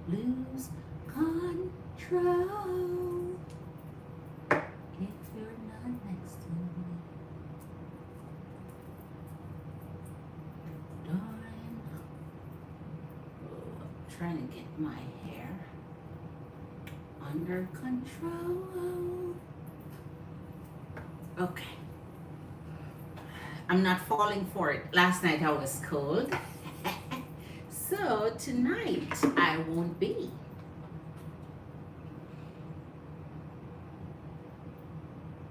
lose control if you're not next to me. Darling, oh, I'm trying to get my hair under control. Okay. I'm not falling for it. Last night I was cold. So tonight I won't be.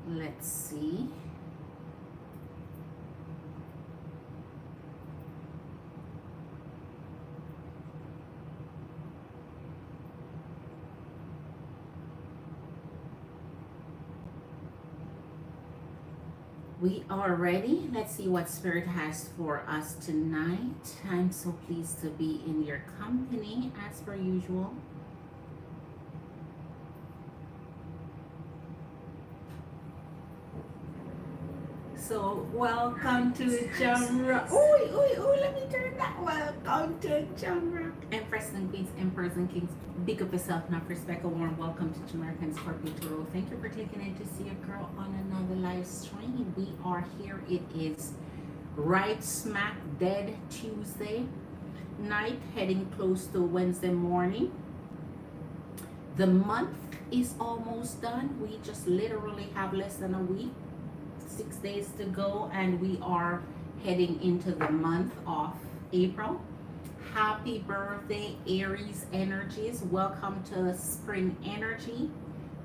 Let's see. We are ready. Let's see what Spirit has for us tonight. I'm so pleased to be in your company as per usual. So welcome to Jamerican. Oh, let me turn that. Welcome to Jamerican. Empress and Queens, Emperors and Kings. Big up yourself, not respect. A warm welcome to JamericanScorpio. Thank you for taking it to see a girl on another live stream. We are here. It is right smack dead Tuesday night, heading close to Wednesday morning. The month is almost done. We just literally have less than a week. 6 days to go, and we are heading into the month of April. Happy birthday, Aries energies. Welcome to spring energy.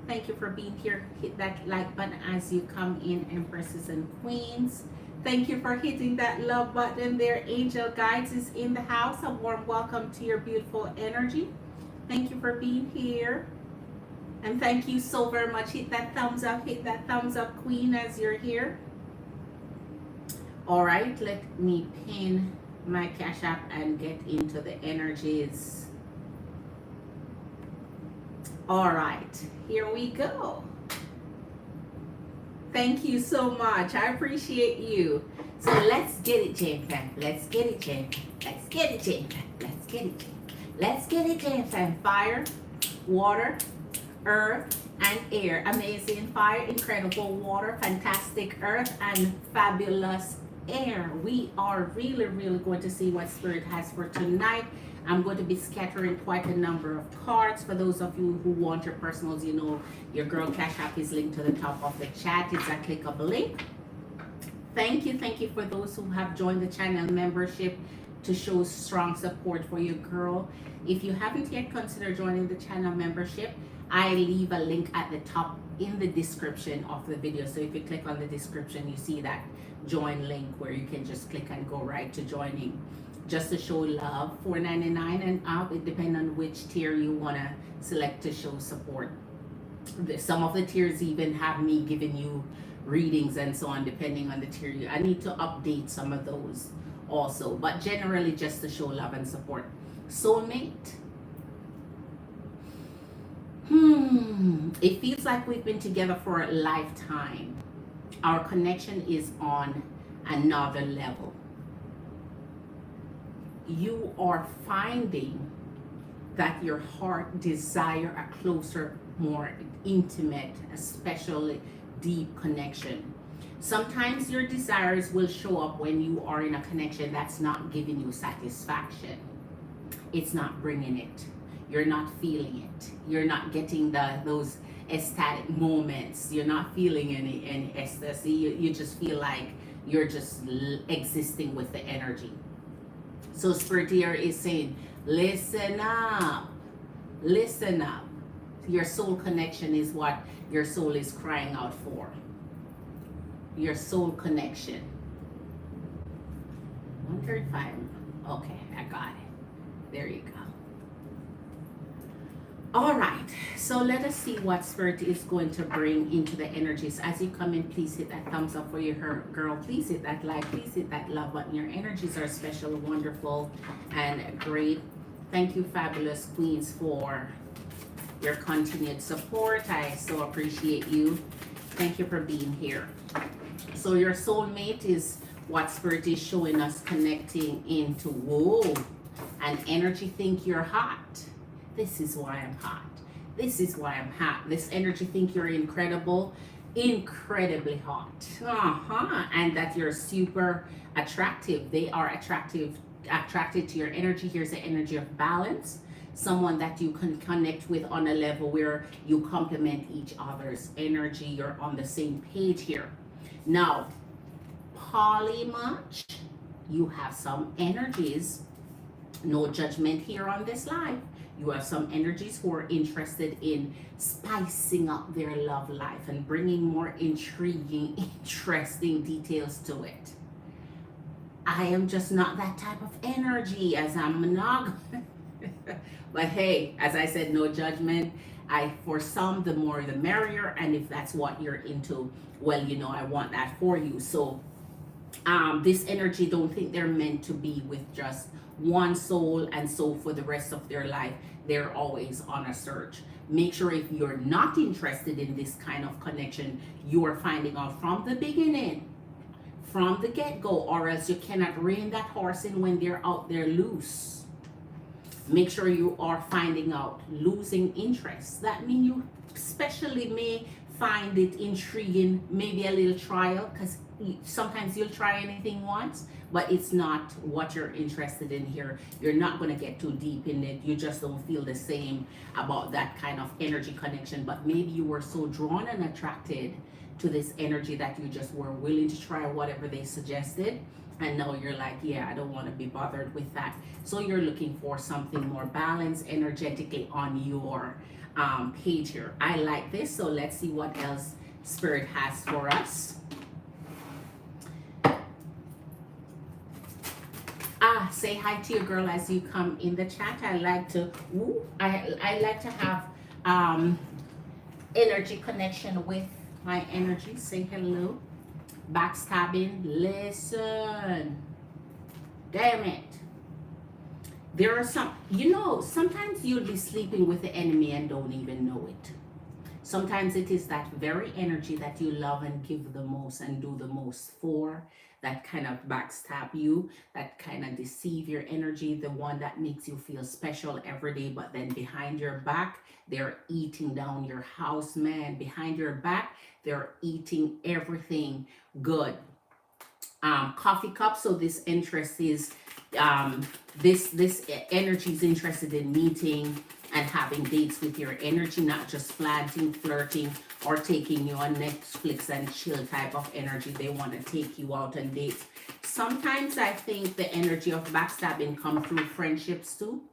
Thank you for being here. Hit that like button as you come in, Empresses and Queens. Thank you for hitting that love button there. Angel Guides is in the house. A warm welcome to your beautiful energy. Thank you for being here. And thank you so very much. Hit that thumbs up, Queen, as you're here. All right, let me pin my Cash App and get into the energies. All right, here we go. Thank you so much. I appreciate you. So let's get it, Jam Fam. Let's get it, Jam Fam. Let's get it, Jam Fam. Let's get it, Jam Fam. Let's get it, Jam Fam. Fire, water, earth, and air. Amazing fire, incredible water, fantastic earth, and fabulous air. We are really going to see what Spirit has for tonight. I'm going to be scattering quite a number of cards. For those of you who want your personals, you know your girl Cash App is linked to the top of the chat. It's a clickable link. Thank you for those who have joined the channel membership to show strong support for your girl. If you haven't yet considered joining the channel membership, I leave a link at the top in the description of the video. So if you click on the description, you see that join link where you can just click and go right to joining. Just to show love, $4.99 and up. It depends on which tier you want to select to show support. Some of the tiers even have me giving you readings and so on, depending on the tier. I need to update some of those also, but generally just to show love and support. Soulmate. It feels like we've been together for a lifetime. Our connection is on another level. You are finding that your heart desire a closer, more intimate, especially deep connection. Sometimes your desires will show up when you are in a connection that's not giving you satisfaction. It's not bringing it. You're not feeling it. You're not getting those ecstatic moments. You're not feeling any ecstasy. You just feel like you're just existing with the energy. So Spirit here is saying, listen up. Listen up. Your soul connection is what your soul is crying out for. Your soul connection. Wonder if I'm okay. I got it. There you go. All right, so let us see what Spirit is going to bring into the energies. As you come in, please hit that thumbs up for your girl. Please hit that like, please hit that love button. Your energies are special, wonderful, and great. Thank you, fabulous queens, for your continued support. I so appreciate you. Thank you for being here. So your soulmate is what Spirit is showing us, connecting into, whoa, an energy. Think you're hot. This is why I'm hot. This is why I'm hot. This energy think you're incredible, incredibly hot. And that you're super attractive. They are attracted to your energy. Here's the energy of balance. Someone that you can connect with on a level where you complement each other's energy. You're on the same page here. Now, Polymatch, you have some energies. No judgment here on this live. You have some energies who are interested in spicing up their love life and bringing more intriguing, interesting details to it. I am just not that type of energy, as I'm monogamous. But hey, as I said, no judgment. For some, the more the merrier, and if that's what you're into, well, I want that for you. So this energy, don't think they're meant to be with just one soul, and so for the rest of their life they're always on a search. Make sure if you're not interested in this kind of connection, you are finding out from the beginning, from the get-go, or else you cannot rein that horse in when they're out there loose. Make sure you are finding out. Losing interest, that means you especially may find it intriguing, maybe a little trial, because sometimes you'll try anything once, but it's not what you're interested in here. You're not going to get too deep in it. You just don't feel the same about that kind of energy connection. But maybe you were so drawn and attracted to this energy that you just were willing to try whatever they suggested, and now you're like, yeah, I don't want to be bothered with that. So you're looking for something more balanced energetically on your page here. I like this. So let's see what else Spirit has for us. Say hi to your girl as you come in the chat. I like to have energy connection with my energy. Say hello. Backstabbing. Listen. Damn it. There are some, sometimes you'll be sleeping with the enemy and don't even know it. Sometimes it is that very energy that you love and give the most and do the most for, that kind of backstab you, that kind of deceive your energy, the one that makes you feel special every day, but then behind your back, they're eating down your house, man. Behind your back, they're eating everything good. Coffee cup. So this interest is, this energy is interested in meeting and having dates with your energy, not just flatting, flirting, or taking you on Netflix and chill type of energy. They want to take you out on dates. Sometimes I think the energy of backstabbing comes through friendships too.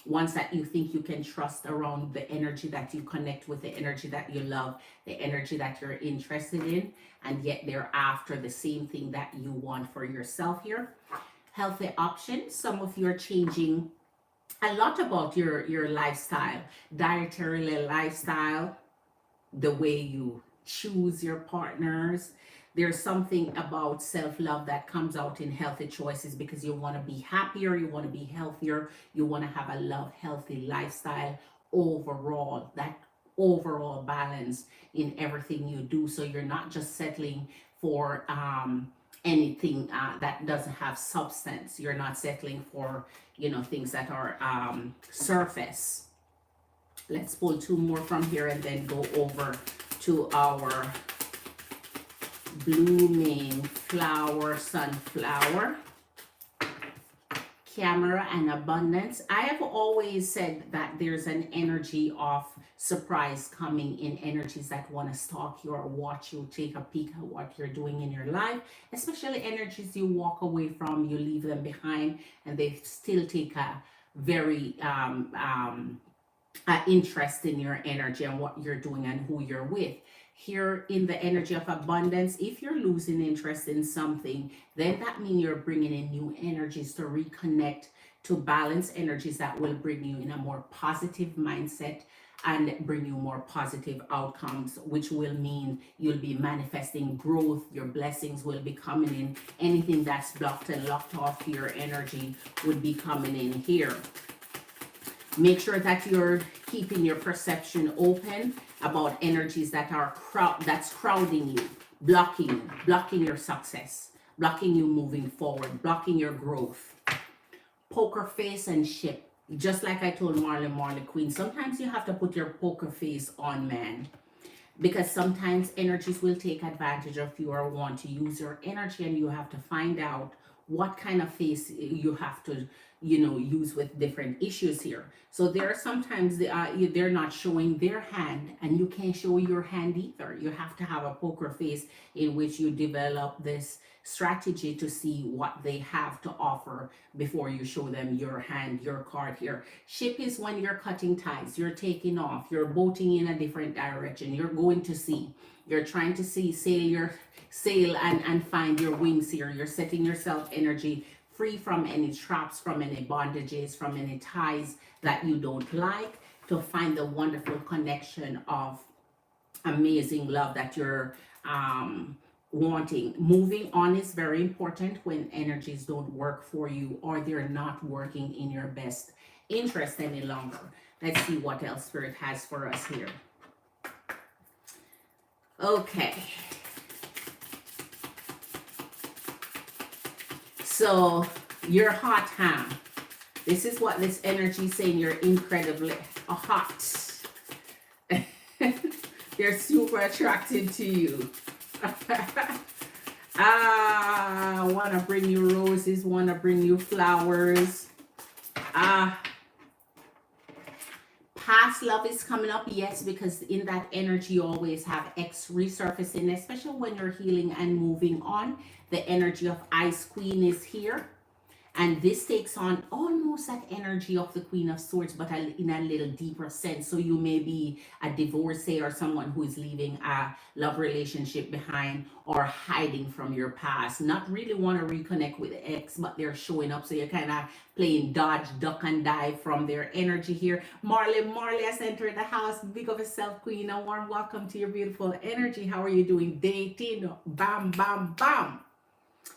Ones that you think you can trust around the energy that you connect with, the energy that you love, the energy that you're interested in, and yet they're after the same thing that you want for yourself here. Healthy options. Some of you are changing a lot about your lifestyle, dietary lifestyle, the way you choose your partners. There's something about self-love that comes out in healthy choices because you want to be happier, you want to be healthier, you want to have a love healthy lifestyle overall, that overall balance in everything you do. So you're not just settling for anything that doesn't have substance. You're not settling for things that are surface. Let's pull two more from here and then go over to our blooming flower, sunflower, camera, and abundance. I have always said that there's an energy of surprise coming in, energies that want to stalk you or watch you, take a peek at what you're doing in your life, especially energies you walk away from, you leave them behind, and they still take a very interest in your energy and what you're doing and who you're with. Here in the energy of abundance, if you're losing interest in something, then that means you're bringing in new energies to reconnect, to balance energies that will bring you in a more positive mindset and bring you more positive outcomes, which will mean you'll be manifesting growth. Your blessings will be coming in. Anything that's blocked and locked off your energy would be coming in here. Make sure that you're keeping your perception open about energies that are crowding you, blocking your success, blocking you moving forward, blocking your growth. Poker face and ship. Just like I told Marley Queen, sometimes you have to put your poker face on, man, because sometimes energies will take advantage of you or want to use your energy, and you have to find out what kind of face you have to, use with different issues here. So there are sometimes they're not showing their hand, and you can't show your hand either. You have to have a poker face in which you develop this strategy to see what they have to offer before you show them your hand, your card here. Ship is when you're cutting ties, you're taking off, you're boating in a different direction, you're going to sea, you're trying to see sail and find your wings here. You're setting yourself energy free from any traps, from any bondages, from any ties that you don't like, to find the wonderful connection of amazing love that you're wanting. Moving on is very important when energies don't work for you or they're not working in your best interest any longer. Let's see what else Spirit has for us here. Okay. So you're hot, huh? This is what this energy is saying. You're incredibly hot. They're super attracted to you. Want to bring you roses, want to bring you flowers. Past love is coming up, yes, because in that energy you always have X resurfacing, especially when you're healing and moving on. The energy of Ice Queen is here. And this takes on almost that energy of the Queen of Swords, but in a little deeper sense. So you may be a divorcee or someone who is leaving a love relationship behind or hiding from your past. Not really want to reconnect with the ex, but they're showing up. So you're kind of playing dodge, duck, and dive from their energy here. Marley has entered the house. Big of yourself, Queen. A warm welcome to your beautiful energy. How are you doing? Dating. Bam, bam, bam.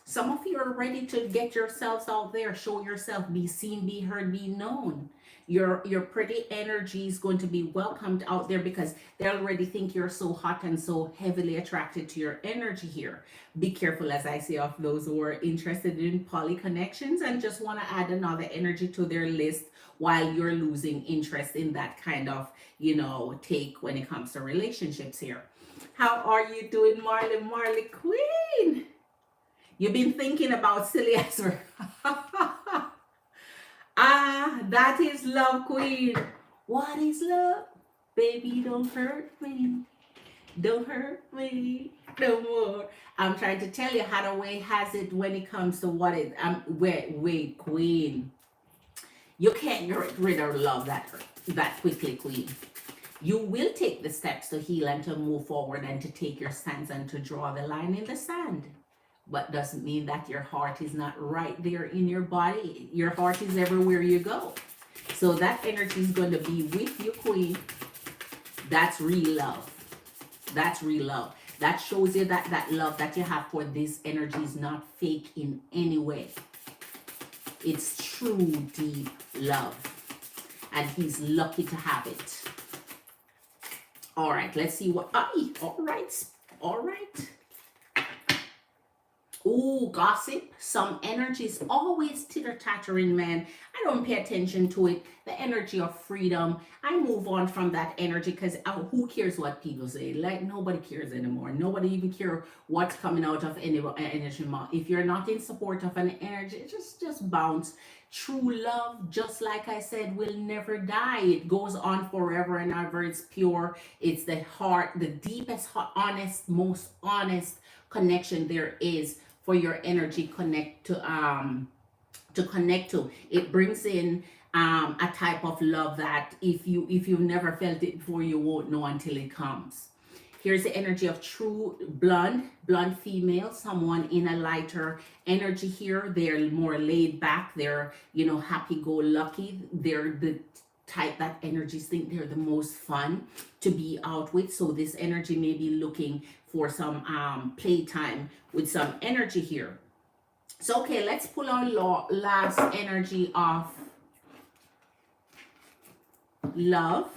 Some of you are ready to get yourselves out there, show yourself, be seen, be heard, be known. Your pretty energy is going to be welcomed out there because they already think you're so hot and so heavily attracted to your energy here. Be careful, as I say, of those who are interested in poly connections and just want to add another energy to their list while you're losing interest in that kind of, take when it comes to relationships here. How are you doing, Marley Queen? You've been thinking about silly answer. That is love, Queen. What is love? Baby, don't hurt me. Don't hurt me no more. I'm trying to tell you, Hathaway has it when it comes to what it, wait, Queen. You can't get rid of love that quickly, Queen. You will take the steps to heal and to move forward and to take your stance and to draw the line in the sand. But doesn't mean that your heart is not right there in your body. Your heart is everywhere you go. So that energy is going to be with you, Queen. That's real love. That's real love. That shows you that that love that you have for this energy is not fake in any way. It's true, deep love. And he's lucky to have it. All right, let's see what... all right. Ooh, gossip. Some energy is always titter-tattering, man. I don't pay attention to it. The energy of freedom. I move on from that energy because who cares what people say? Like, nobody cares anymore. Nobody even cares what's coming out of any energy. If you're not in support of an energy, just bounce. True love, just like I said, will never die. It goes on forever and ever. It's pure. It's the heart, the deepest, honest, most honest connection there is for your energy to connect to. It brings in a type of love that if you've never felt it before, you won't know until it comes. Here's the energy of true blonde female, someone in a lighter energy here. They're more laid back. They're, happy-go-lucky. They're the type that energies think they're the most fun to be out with. So this energy may be looking for some playtime with some energy here. So, okay, let's pull our last energy of love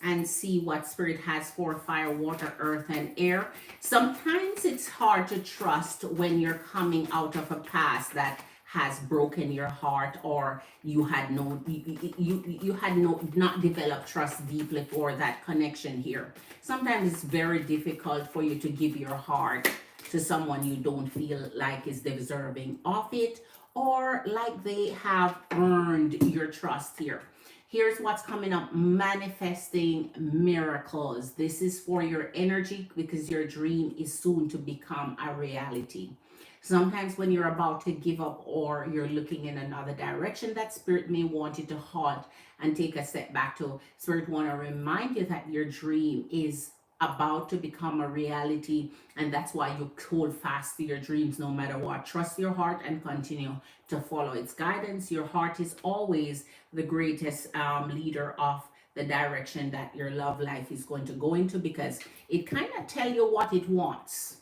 and see what spirit has for fire, water, earth, and air. Sometimes it's hard to trust when you're coming out of a past that has broken your heart, or you had no you had no not developed trust deeply for that connection here. Sometimes it's very difficult for you to give your heart to someone you don't feel like is deserving of it, or like they have earned your trust here. Here's what's coming up: manifesting miracles. This is for your energy because your dream is soon to become a reality. Sometimes when you're about to give up or you're looking in another direction, that spirit may want you to halt and take a step back. To spirit want to remind you that your dream is about to become a reality, and that's why you hold fast to your dreams no matter what. Trust your heart and continue to follow its guidance. Your heart is always the greatest leader of the direction that your love life is going to go into, because it kind of tell you what it wants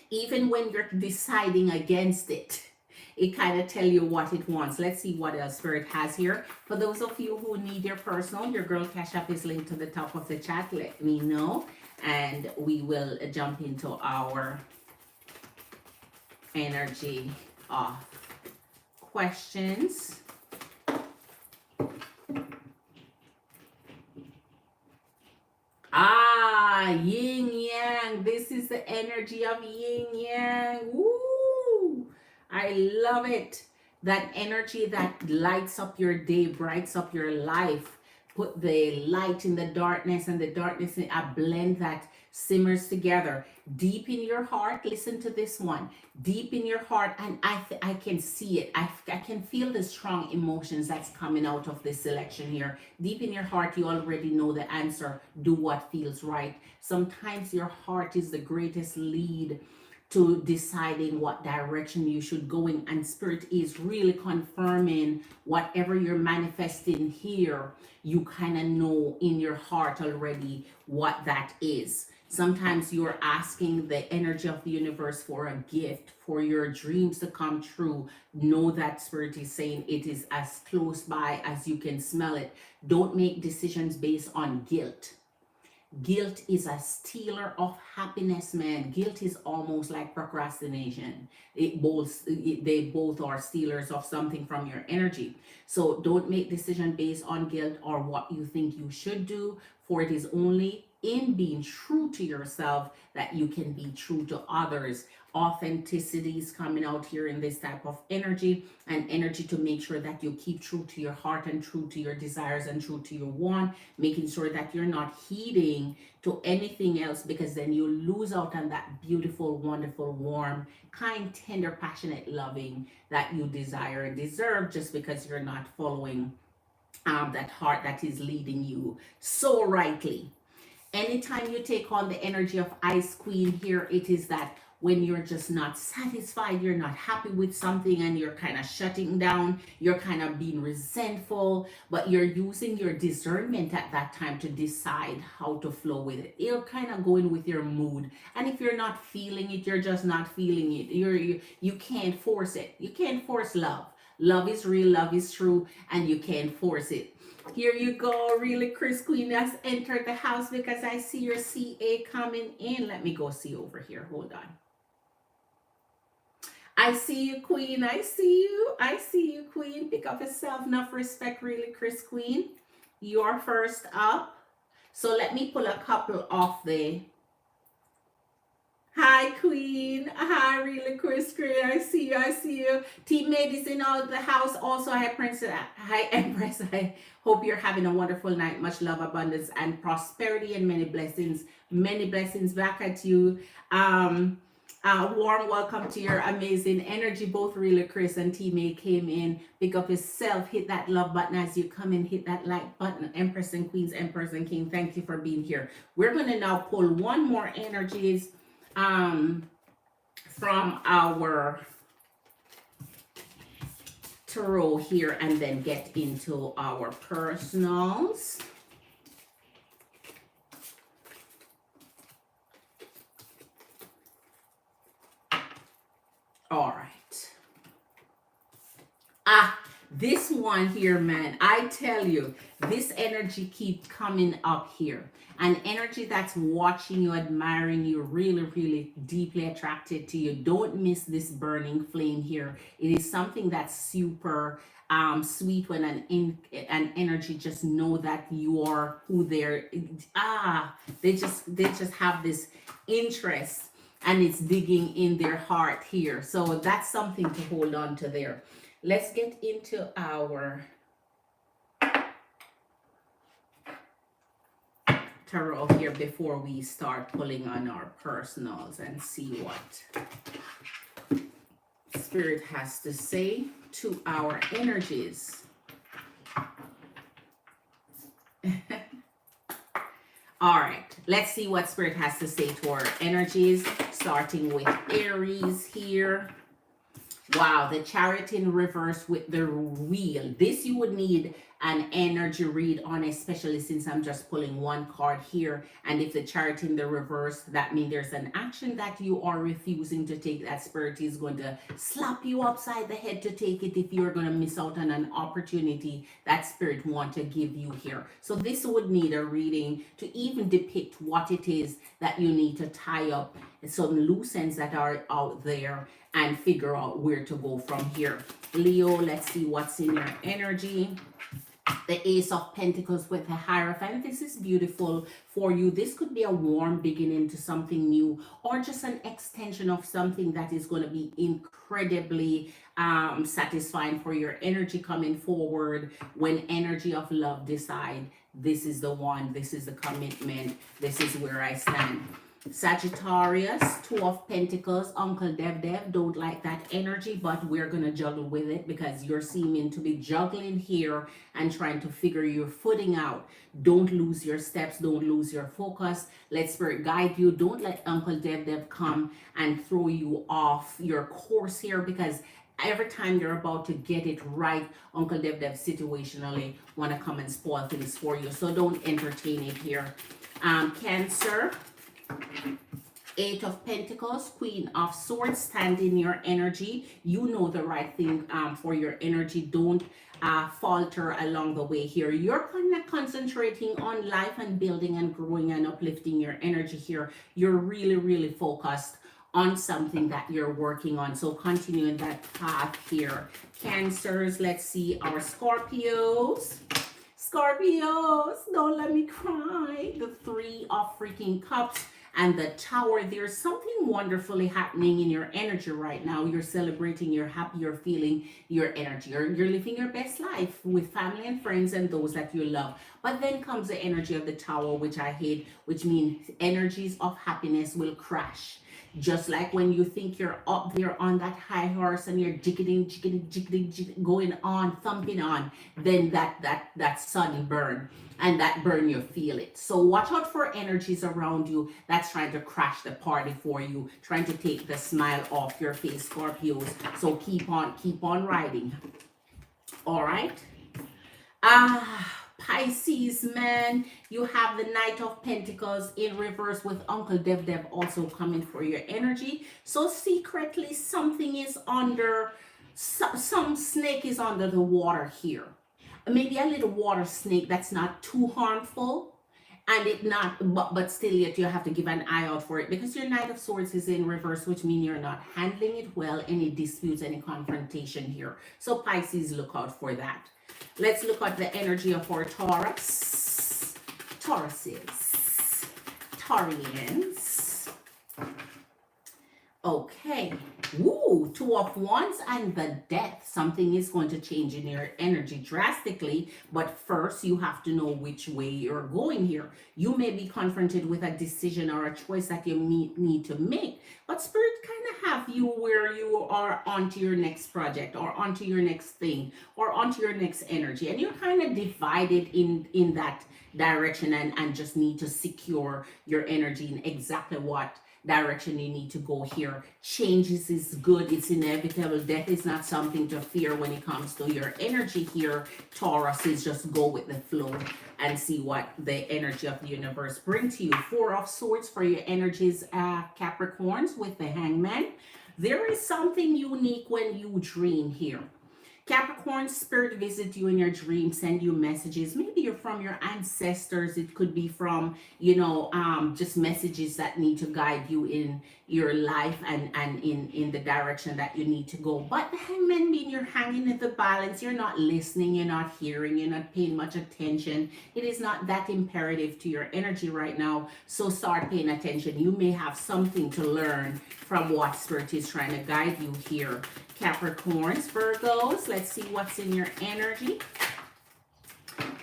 even when you're deciding against it. It kind of tell you what it wants. Let's see what else spirit has here. For those of you who need your personal, your girl cash app is linked to the top of the chat. Let me know and we will jump into our energy of questions. Yin yang. This is the energy of yin yang. Woo! I love it. That energy that lights up your day, brights up your life. Put the light in the darkness and the darkness in a blend that simmers together. Deep in your heart, listen to this one. Deep in your heart, and I can see it. I can feel the strong emotions that's coming out of this selection here. Deep in your heart, you already know the answer. Do what feels right. Sometimes your heart is the greatest lead to deciding what direction you should go in, and spirit is really confirming whatever you're manifesting here. You kind of know in your heart already what that is. Sometimes you're asking the energy of the universe for a gift, for your dreams to come true. Know that spirit is saying it is as close by as you can smell it. Don't make decisions based on guilt. Guilt is a stealer of happiness, man. Guilt is almost like procrastination. They both are stealers of something from your energy. So don't make decision based on guilt or what you think you should do, for it is only in being true to yourself that you can be true to others. Authenticity is coming out here in this type of energy, and energy to make sure that you keep true to your heart and true to your desires and true to your want, making sure that you're not heeding to anything else, because then you lose out on that beautiful, wonderful, warm, kind, tender, passionate loving that you desire and deserve, just because you're not following that heart that is leading you so rightly. Anytime you take on the energy of Ice Queen here, it is that when you're just not satisfied, you're not happy with something, and you're kind of shutting down, you're kind of being resentful, but you're using your discernment at that time to decide how to flow with it. You're kind of going with your mood, and if you're not feeling it, you're just not feeling it. You can't force it. You can't force love. Love is real, love is true, and you can't force it. Here you go, really. Chris Queen has entered the house because I see your CA coming in. Let me go see over here. Hold on. I see you, Queen. I see you. I see you, Queen. Pick up yourself. Enough respect, really, Chris Queen. You're first up. So let me pull a couple of the... Hi, Queen. Hi, really, Chris Queen. I see you. I see you. Teammate is in all the house. Also, hi, Princess. Hi, Empress. I hope you're having a wonderful night. Much love, abundance, and prosperity, and many blessings. Many blessings back at you. Warm welcome to your amazing energy. Both really Chris and teammate came in. Pick up yourself. Hit that love button as you come in. Hit that like button. Empress and Queens, Empress and King, thank you for being here. We're going to now pull one more energies from our tarot here, and then get into our personals. All right. This one here, man, I tell you, this energy keeps coming up here. An energy that's watching you, admiring you, really, really deeply attracted to you. Don't miss this burning flame here. It is something that's super sweet when an energy just know that you are who they just have this interest, and it's digging in their heart here. So that's something to hold on to there. Let's get into our tarot here before we start pulling on our personals and see what Spirit has to say to our energies. All right, let's see what Spirit has to say to our energies, starting with Aries here. Wow, the Chariot in reverse with the wheel. This you would need an energy read on, especially since I'm just pulling one card here. And if the Chariot in the reverse, that means there's an action that you are refusing to take, that Spirit is going to slap you upside the head to take it if you're going to miss out on an opportunity that Spirit want to give you here. So this would need a reading to even depict what it is that you need to tie up, some loose ends that are out there, and figure out where to go from here. Leo, let's see what's in your energy. The Ace of Pentacles with a Hierophant. This is beautiful for you. This could be a warm beginning to something new, or just an extension of something that is going to be incredibly satisfying for your energy coming forward. When energy of love decide, this is the one, this is the commitment, this is where I stand. Sagittarius, Two of Pentacles, Uncle Dev don't like that energy, but we're gonna juggle with it because you're seeming to be juggling here and trying to figure your footing out. Don't lose your steps, don't lose your focus. Let Spirit guide you. Don't let Uncle Dev come and throw you off your course here, because every time you're about to get it right, Uncle Dev situationally want to come and spoil things for you. So don't entertain it here. Cancer, Eight of Pentacles, Queen of Swords, stand in your energy. You know the right thing for your energy. Don't falter along the way here. You're kind of concentrating on life and building and growing and uplifting your energy here. You're really, really focused on something that you're working on. So continue in that path here. Cancers, let's see our Scorpios. Scorpios, don't let me cry. The Three of freaking Cups and the Tower. There's something wonderfully happening in your energy right now. You're celebrating, you're happy, you're feeling your energy. You're living your best life with family and friends and those that you love. But then comes the energy of the Tower, which I hate, which means energies of happiness will crash. Just like when you think you're up there on that high horse and you're jiggling, going on, thumping on, then that sudden burn, and that burn, you feel it. So watch out for energies around you that's trying to crash the party for you, trying to take the smile off your face, Scorpios. So keep on riding. All right. Pisces, man, you have the Knight of Pentacles in reverse with Uncle Dev also coming for your energy. So secretly something is under, some snake is under the water here. Maybe a little water snake that's not too harmful, and it not, but still yet you have to give an eye out for it, because your Knight of Swords is in reverse, which means you're not handling it well, any disputes, any confrontation here. So Pisces, look out for that. Let's look at the energy of our Taurus. Tauruses. Taurians. Okay. Woo! Two of Wands and the Death. Something is going to change in your energy drastically, but first you have to know which way you're going here. You may be confronted with a decision or a choice that you need to make, but Spirit kind of have you where you are onto your next project or onto your next thing or onto your next energy, and you're kind of divided in that direction and just need to secure your energy in exactly what direction you need to go here. Changes is good, it's inevitable. Death is not something to fear when it comes to your energy here. Taurus is just go with the flow and see what the energy of the universe brings to you. Four of Swords for your energies, Capricorns, with the Hangman. There is something unique when you dream here. Capricorn, spirit visit you in your dream, send you messages. Maybe you're from your ancestors. It could be from, just messages that need to guide you in your life and in the direction that you need to go. But the hangman mean you're hanging in the balance. You're not listening. You're not hearing. You're not paying much attention. It is not that imperative to your energy right now. So start paying attention. You may have something to learn from what spirit is trying to guide you here. Capricorns, Virgos, let's see what's in your energy.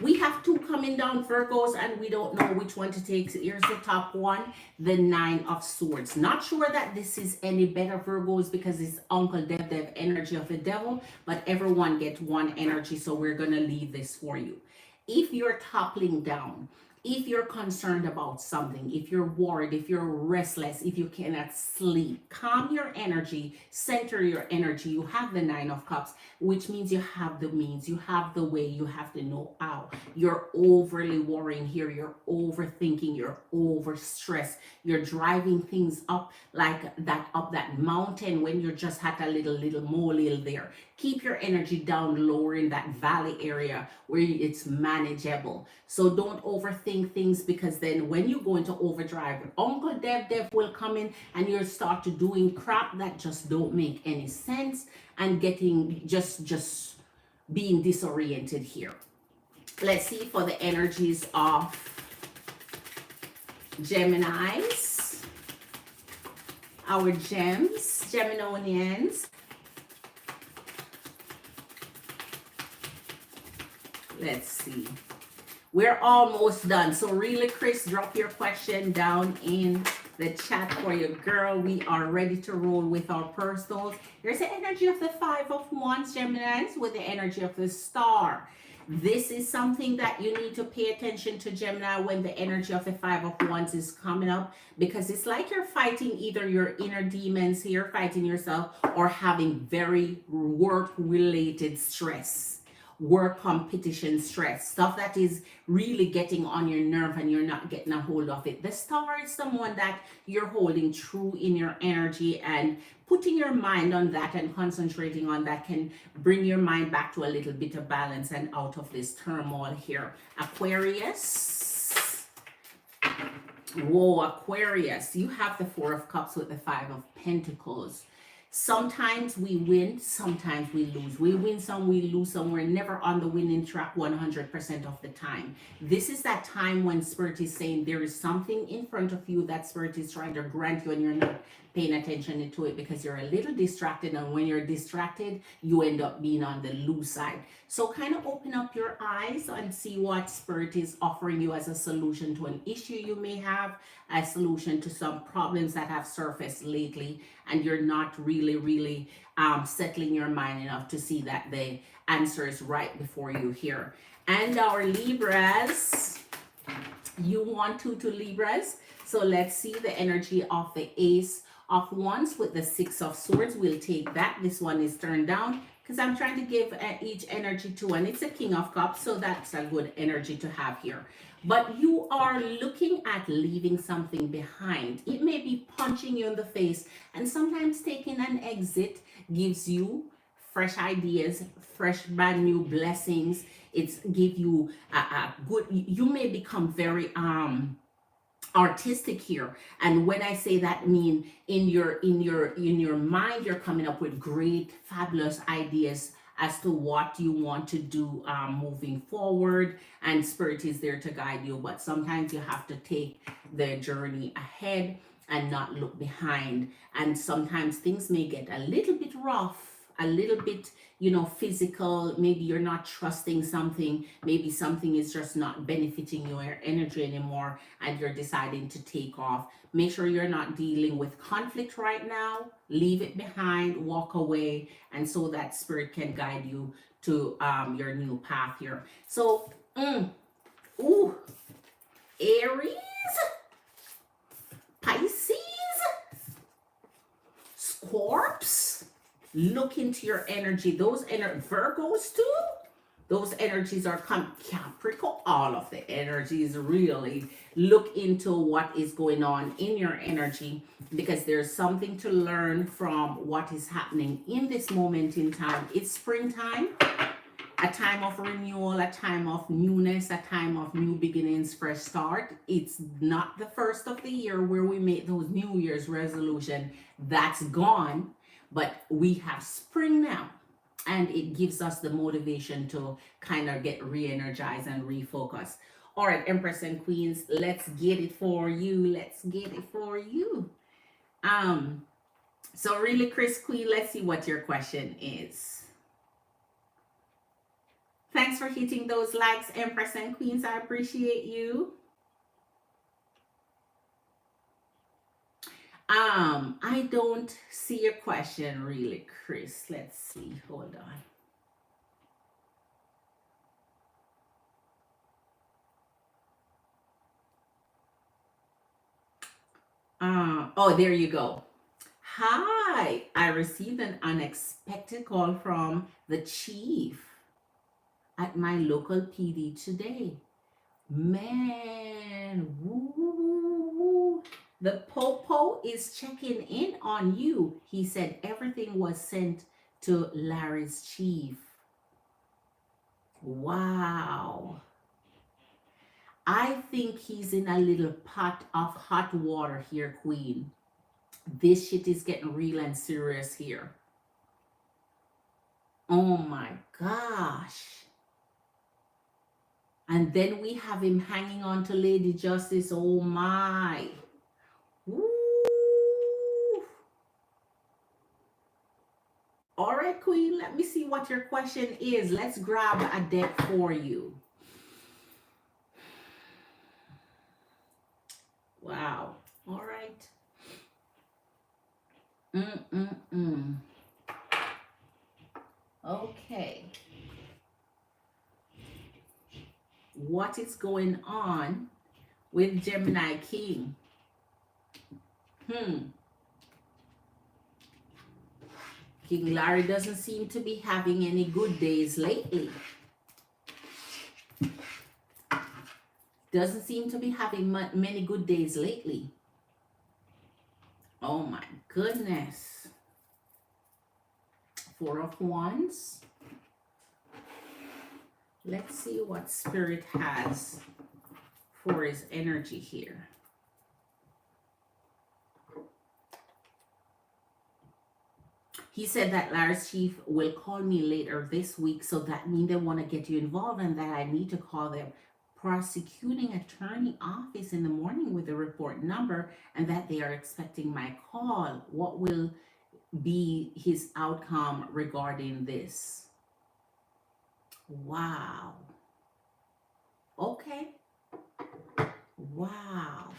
We have two coming down, Virgos, and we don't know which one to take. So here's the top one, the Nine of Swords. Not sure that this is any better, Virgos, because it's Uncle Dev energy of the devil, but everyone gets one energy, so we're going to leave this for you. If you're toppling down, if you're concerned about something, if you're worried, if you're restless, if you cannot sleep, calm your energy, center your energy. You have the Nine of Cups, which means you have the means, you have the way, you have to know how. You're overly worrying here, you're overthinking, you're overstressed, you're driving things up like that, up that mountain when you're just had a little molehill there. Keep your energy down lower in that valley area where it's manageable. So don't overthink things, because then when you go into overdrive, Uncle Dev will come in and you'll start to doing crap that just don't make any sense and getting just being disoriented here. Let's see for the energies of Geminis, our gems, Geminonians. Let's see. We're almost done. So really, Chris, drop your question down in the chat for you, girl. We are ready to roll with our personals. Here's the energy of the Five of Wands, Geminis, with the energy of the Star. This is something that you need to pay attention to, Gemini, when the energy of the Five of Wands is coming up, because it's like you're fighting either your inner demons here, fighting yourself, or having very work-related stress. Work competition stress, stuff that is really getting on your nerve and you're not getting a hold of it. The Star is someone that you're holding true in your energy, and putting your mind on that and concentrating on that can bring your mind back to a little bit of balance and out of this turmoil here. Aquarius. Whoa, Aquarius, you have the Four of Cups with the Five of Pentacles. Sometimes we win, sometimes we lose. We win some, we lose some. We're never on the winning track 100% of the time. This is that time when Spirit is saying there is something in front of you that Spirit is trying to grant you, and you're not paying attention to it because you're a little distracted. And when you're distracted, you end up being on the lose side. So kind of open up your eyes and see what Spirit is offering you as a solution to an issue you may have, a solution to some problems that have surfaced lately, and you're not really settling your mind enough to see that the answer is right before you here. And our Libras, you want to Libras. So let's see the energy of the Ace of Wands with the Six of Swords. We'll take that. This one is turned down because I'm trying to give each energy to one. It's a King of Cups, so that's a good energy to have here. But you are looking at leaving something behind. It may be punching you in the face, and sometimes taking an exit gives you fresh ideas, fresh brand new blessings. It's give you a good, you may become very artistic here. And when I say that, mean in your mind you're coming up with great fabulous ideas as to what you want to do moving forward, and Spirit is there to guide you. But sometimes you have to take the journey ahead and not look behind, and sometimes things may get a little bit rough, a little bit physical. Maybe you're not trusting something, maybe something is just not benefiting your energy anymore, and you're deciding to take off. Make sure you're not dealing with conflict right now. Leave it behind, walk away, and so that Spirit can guide you to your new path here. So Aries, Pisces, Scorps, look into your energy. Those Virgos too. Those energies are Capricorn. All of the energies really look into what is going on in your energy, because there's something to learn from what is happening in this moment in time. It's springtime, a time of renewal, a time of newness, a time of new beginnings, fresh start. It's not the first of the year where we make those New Year's resolution. That's gone, but we have spring now. And it gives us the motivation to kind of get re-energized and refocus. All right, Empress and Queens, let's get it for you. Let's get it for you. So really, Chris Queen, let's see what your question is. Thanks for hitting those likes, Empress and Queens. I appreciate you. I don't see your question really, Chris. Let's see. Hold on. Oh, there you go. Hi, I received an unexpected call from the chief at my local PD today. Man, woo. The Popo is checking in on you. He said everything was sent to Larry's chief. Wow. I think he's in a little pot of hot water here, Queen. This shit is getting real and serious here. Oh my gosh. And then we have him hanging on to Lady Justice. Oh my. Woo. All right, Queen, let me see what your question is. Let's grab a deck for you. Wow. All right. Okay. What is going on with Gemini King? King Larry doesn't seem to be having any good days lately. Doesn't seem to be having many good days lately. Oh my goodness. Four of Wands. Let's see what Spirit has for his energy here. He said that Larry's chief will call me later this week, so that means they want to get you involved and that I need to call them prosecuting attorney office in the morning with the report number, and that they are expecting my call. What will be his outcome regarding this? Wow. Okay. Wow.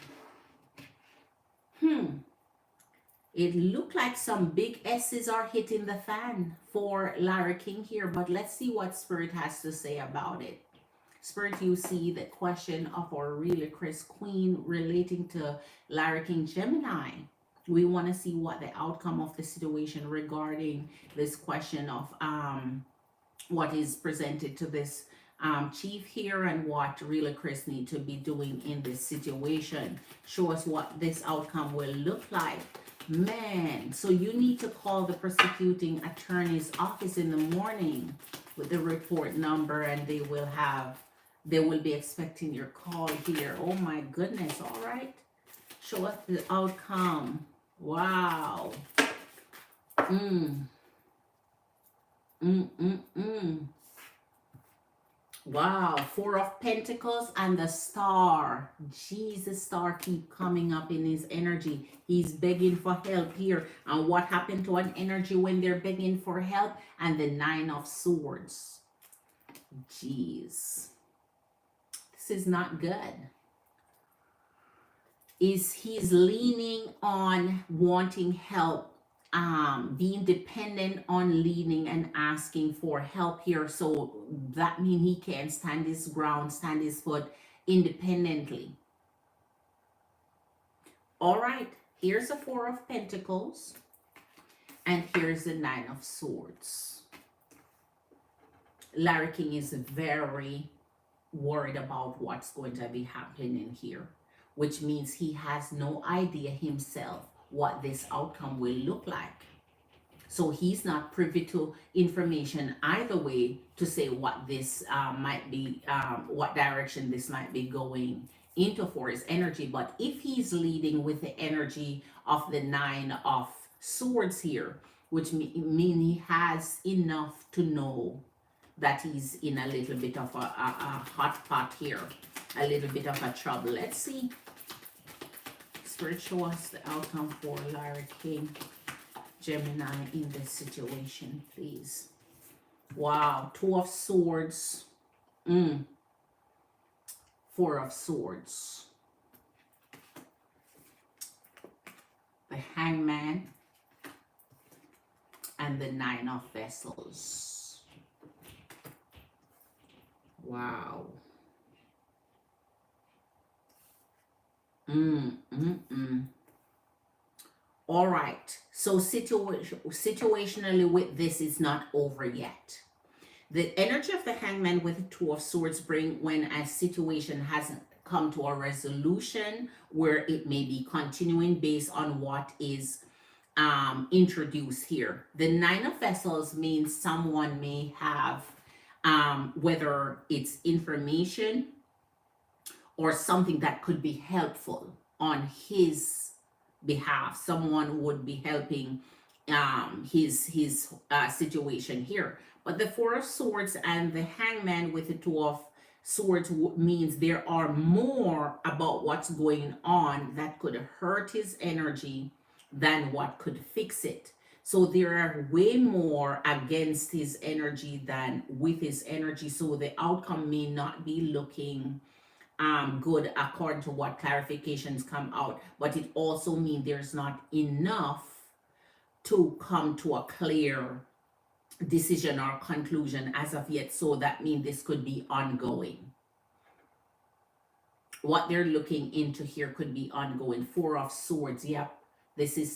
It looked like some big S's are hitting the fan for Larry King here, but let's see what Spirit has to say about it. Spirit, you see the question of our really Chris Queen relating to Larry King Gemini. We want to see what the outcome of the situation regarding this question of what is presented to this chief here, and what really Chris need to be doing in this situation. Show us what this outcome will look like. Man, so you need to call the prosecuting attorney's office in the morning with the report number, and they will be expecting your call here. Oh my goodness. All right, show us the outcome. Wow. Wow, Four of Pentacles and the Star. Jesus, Star keep coming up in his energy. He's begging for help here. And what happened to an energy when they're begging for help? And the Nine of Swords. Jeez. This is not good. He's leaning on wanting help, being dependent on leaning and asking for help here. So that means he can't stand his ground, stand his foot independently. All right, here's the Four of Pentacles, and here's the Nine of Swords. Larry King is very worried about what's going to be happening here, which means he has no idea himself what this outcome will look like. So he's not privy to information either way to say what this might be, what direction this might be going into for his energy. But if he's leading with the energy of the Nine of Swords here, which mean he has enough to know that he's in a little bit of a hot pot here, a little bit of a trouble. Let's see. Spirit, show us the outcome for Larry King, Gemini, in this situation, please. Wow, Two of Swords, Four of Swords, the Hangman, and the Nine of Vessels. Wow. All right. So situationally with this is not over yet. The energy of the Hangman with the Two of Swords bring when a situation hasn't come to a resolution where it may be continuing based on what is introduced here. The Nine of Vessels means someone may have whether it's information or something that could be helpful on his behalf. Someone would be helping his situation here. But the Four of Swords and the Hangman with the Two of Swords means there are more about what's going on that could hurt his energy than what could fix it. So there are way more against his energy than with his energy. So the outcome may not be looking good according to what clarifications come out, but it also means there's not enough to come to a clear decision or conclusion as of yet. So that means this could be ongoing. What they're looking into here could be ongoing. Four of Swords, yep. This is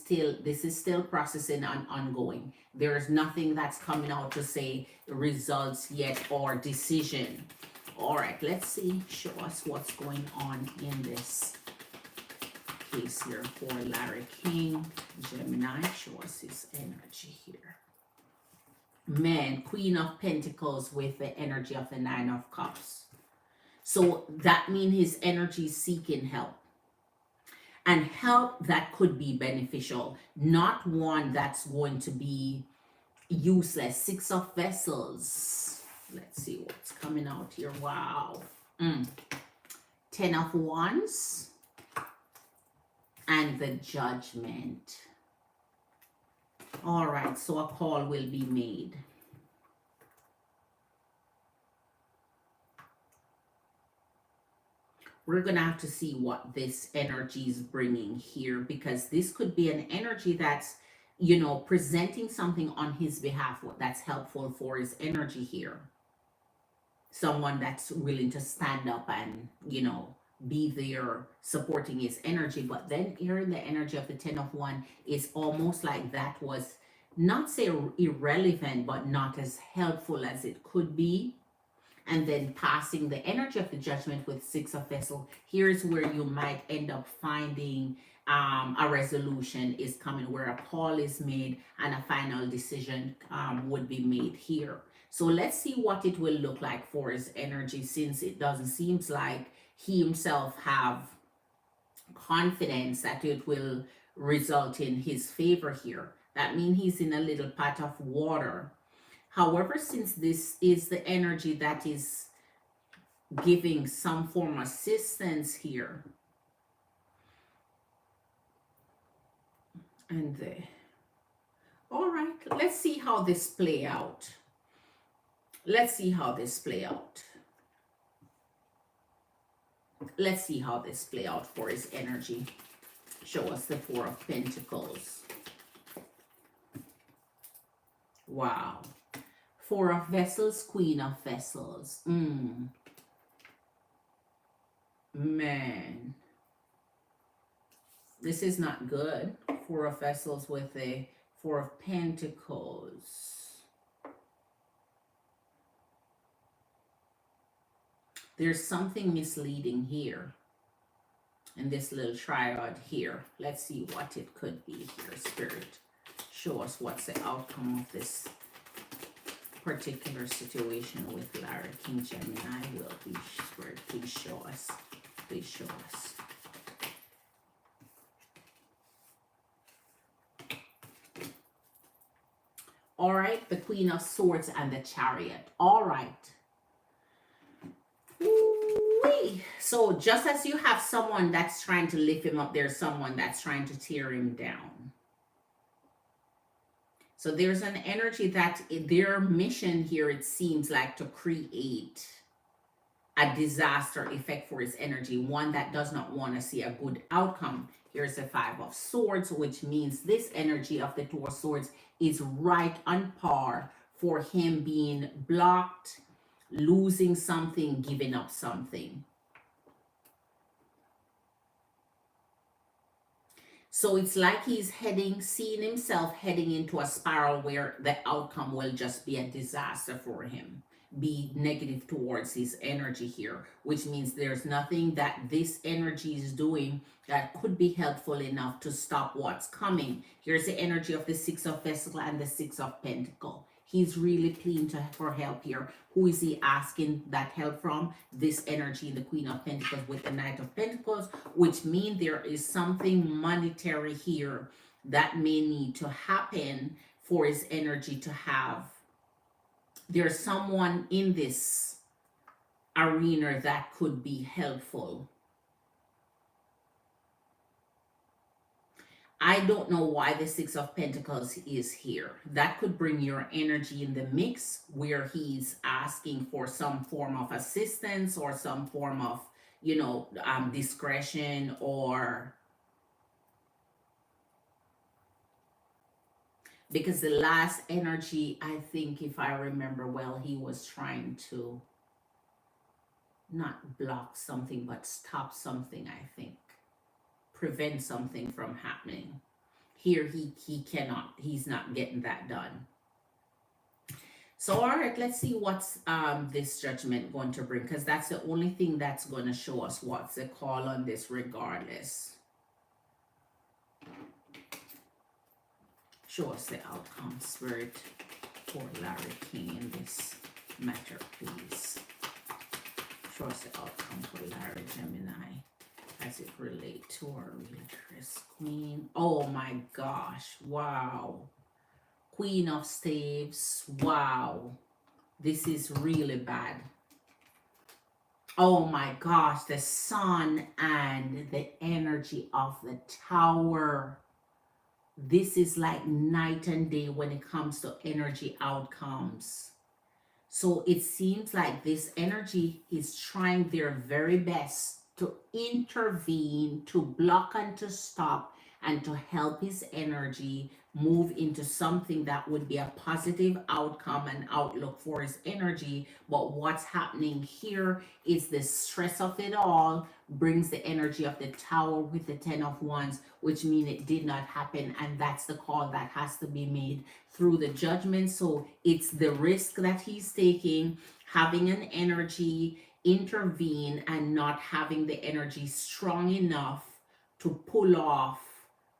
still processing and ongoing. There is nothing that's coming out to say results yet or decision. All right, let's see. Show us what's going on in this case here for Larry King, Gemini. Show us his energy here. Man, Queen of Pentacles with the energy of the Nine of Cups. So that means his energy is seeking help. And help that could be beneficial, not one that's going to be useless. Six of Vessels. Let's see what's coming out here. Wow. 10 of Wands. And the Judgment. All right, so a call will be made. We're going to have to see what this energy is bringing here, because this could be an energy that's, you know, presenting something on his behalf that's helpful for his energy here. Someone that's willing to stand up and, you know, be there supporting his energy. But then here in the energy of the 10 of Wands is almost like that was not say irrelevant, but not as helpful as it could be. And then passing the energy of the Judgment with Six of Vessels, here's where you might end up finding a resolution is coming, where a call is made and a final decision would be made here. So let's see what it will look like for his energy, since it doesn't seem like he himself have confidence that it will result in his favor here. That means he's in a little pot of water. However, since this is the energy that is giving some form of assistance here, and all right, let's see how this play out. Let's see how this play out. Let's see how this play out for his energy. Show us the Four of Pentacles. Wow. Four of Vessels, Queen of Vessels. Man. This is not good. Four of Vessels with a Four of Pentacles. There's something misleading here in this little triad here. Let's see what it could be here. Spirit, show us what's the outcome of this particular situation with Larry King Gemini. Will be Spirit, please show us. Please show us. All right, the Queen of Swords and the Chariot. All right. Ooh-wee. So just as you have someone that's trying to lift him up, there's someone that's trying to tear him down. So there's an energy that their mission here, it seems like, to create a disaster effect for his energy, one that does not want to see a good outcome. Here's the Five of Swords, which means this energy of the Two of Swords is right on par for him being blocked, losing something, giving up something. So it's like he's seeing himself heading into a spiral where the outcome will just be a disaster for him, be negative towards his energy here, which means there's nothing that this energy is doing that could be helpful enough to stop what's coming. Here's the energy of the Six of Vessels and the Six of Pentacles. He's really pleading for help here. Who is he asking that help from? This energy, the Queen of Pentacles with the Knight of Pentacles, which means there is something monetary here that may need to happen for his energy to have. There's someone in this arena that could be helpful. I don't know why the Six of Pentacles is here. That could bring your energy in the mix where he's asking for some form of assistance or some form of, discretion, or because the last energy, I think, if I remember well, he was trying to not block something, but stop something, I think. Prevent something from happening. Here he cannot, he's not getting that done. So all right, let's see what's this judgment going to bring, because that's the only thing that's going to show us what's the call on this regardless. Show us the outcome, Spirit, for Larry King in this matter, please. Show us the outcome for Larry Gemini as it relates to our Realtress Queen. Oh my gosh, wow. Queen of Staves, wow. This is really bad. Oh my gosh, the Sun and the energy of the Tower. This is like night and day when it comes to energy outcomes. So it seems like this energy is trying their very best to intervene, to block and to stop, and to help his energy move into something that would be a positive outcome and outlook for his energy. But what's happening here is the stress of it all brings the energy of the Tower with the Ten of Wands, which means it did not happen, and that's the call that has to be made through the judgment. So it's the risk that he's taking, having an energy intervene and not having the energy strong enough to pull off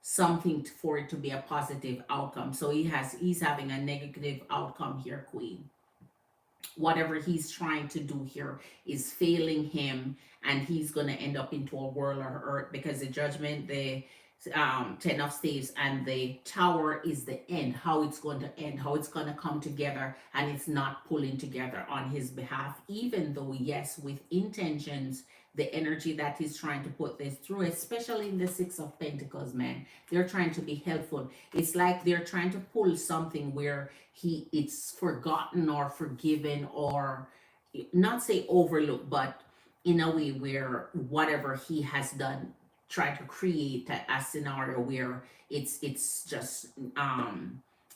something for it to be a positive outcome. So he's having a negative outcome here, Queen. Whatever he's trying to do here is failing him, and he's going to end up into a world of hurt, because the judgment, the Ten of Staves and the Tower is the end, how it's going to end, how it's going to come together, and it's not pulling together on his behalf, even though, yes, with intentions, the energy that he's trying to put this through, especially in the Six of Pentacles, man, they're trying to be helpful. It's like they're trying to pull something where it's forgotten or forgiven, or not say overlooked, but in a way where whatever he has done, try to create a scenario where it's just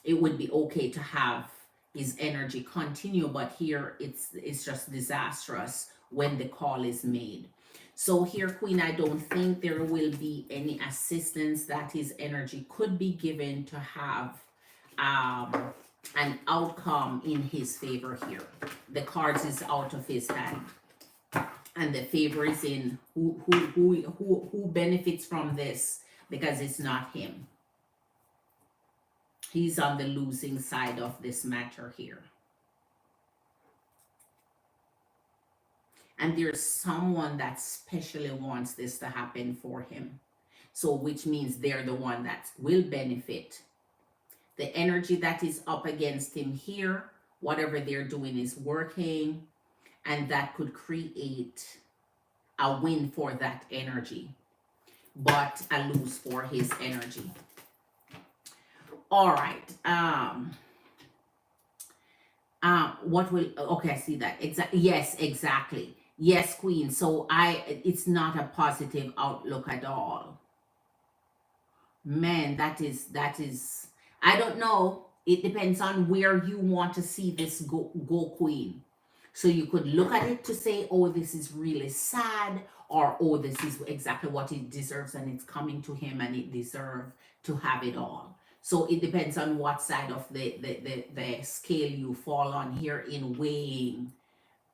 it would be okay to have his energy continue, but here it's just disastrous when the call is made. So here, Queen, I don't think there will be any assistance that his energy could be given to have an outcome in his favor here. The cards is out of his hand. And the favor is in who benefits from this, because it's not him. He's on the losing side of this matter here. And there's someone that specially wants this to happen for him. So which means they're the one that will benefit. The energy that is up against him here, whatever they're doing is working, and that could create a win for that energy, but a lose for his energy. All right. What will, okay, I see that. Yes, exactly. Yes, Queen. So it's not a positive outlook at all. Man, that is, I don't know. It depends on where you want to see this go, Queen. So you could look at it to say, oh, this is really sad, or oh, this is exactly what it deserves and it's coming to him and it deserves to have it all. So it depends on what side of the scale you fall on here in weighing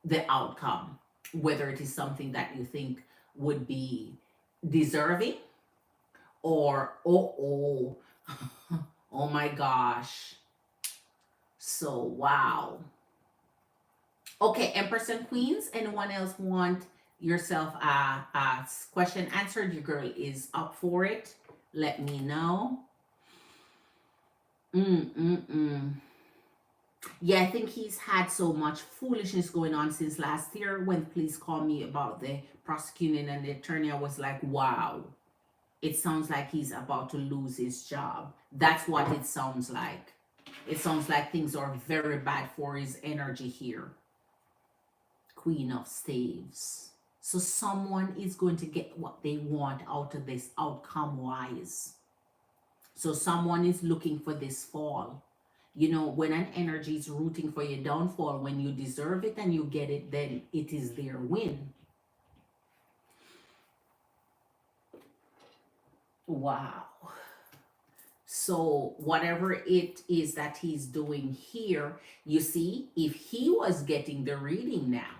the outcome, whether it is something that you think would be deserving, or oh oh my gosh. So wow. Okay, Empress and Queens, anyone else want yourself a question answered? Your girl is up for it. Let me know. Yeah, I think he's had so much foolishness going on since last year. When police called me about the prosecuting and the attorney, I was like, wow, it sounds like he's about to lose his job. That's what it sounds like. It sounds like things are very bad for his energy here. Queen of Staves. So someone is going to get what they want out of this outcome wise. So someone is looking for this fall. You know, when an energy is rooting for your downfall, when you deserve it and you get it, then it is their win. Wow. So whatever it is that he's doing here, you see, if he was getting the reading now,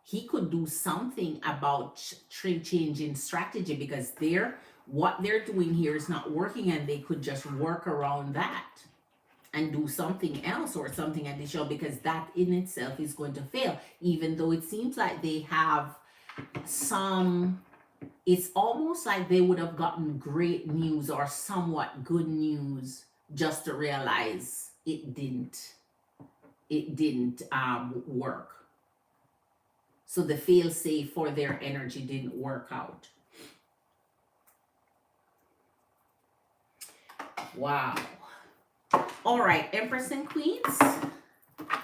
he could do something about changing strategy, because what they're doing here is not working, and they could just work around that and do something else or something additional, because that in itself is going to fail. Even though it seems like they have some, it's almost like they would have gotten great news or somewhat good news just to realize it didn't work. So the fail safe for their energy didn't work out. Wow. All right, Empress and Queens,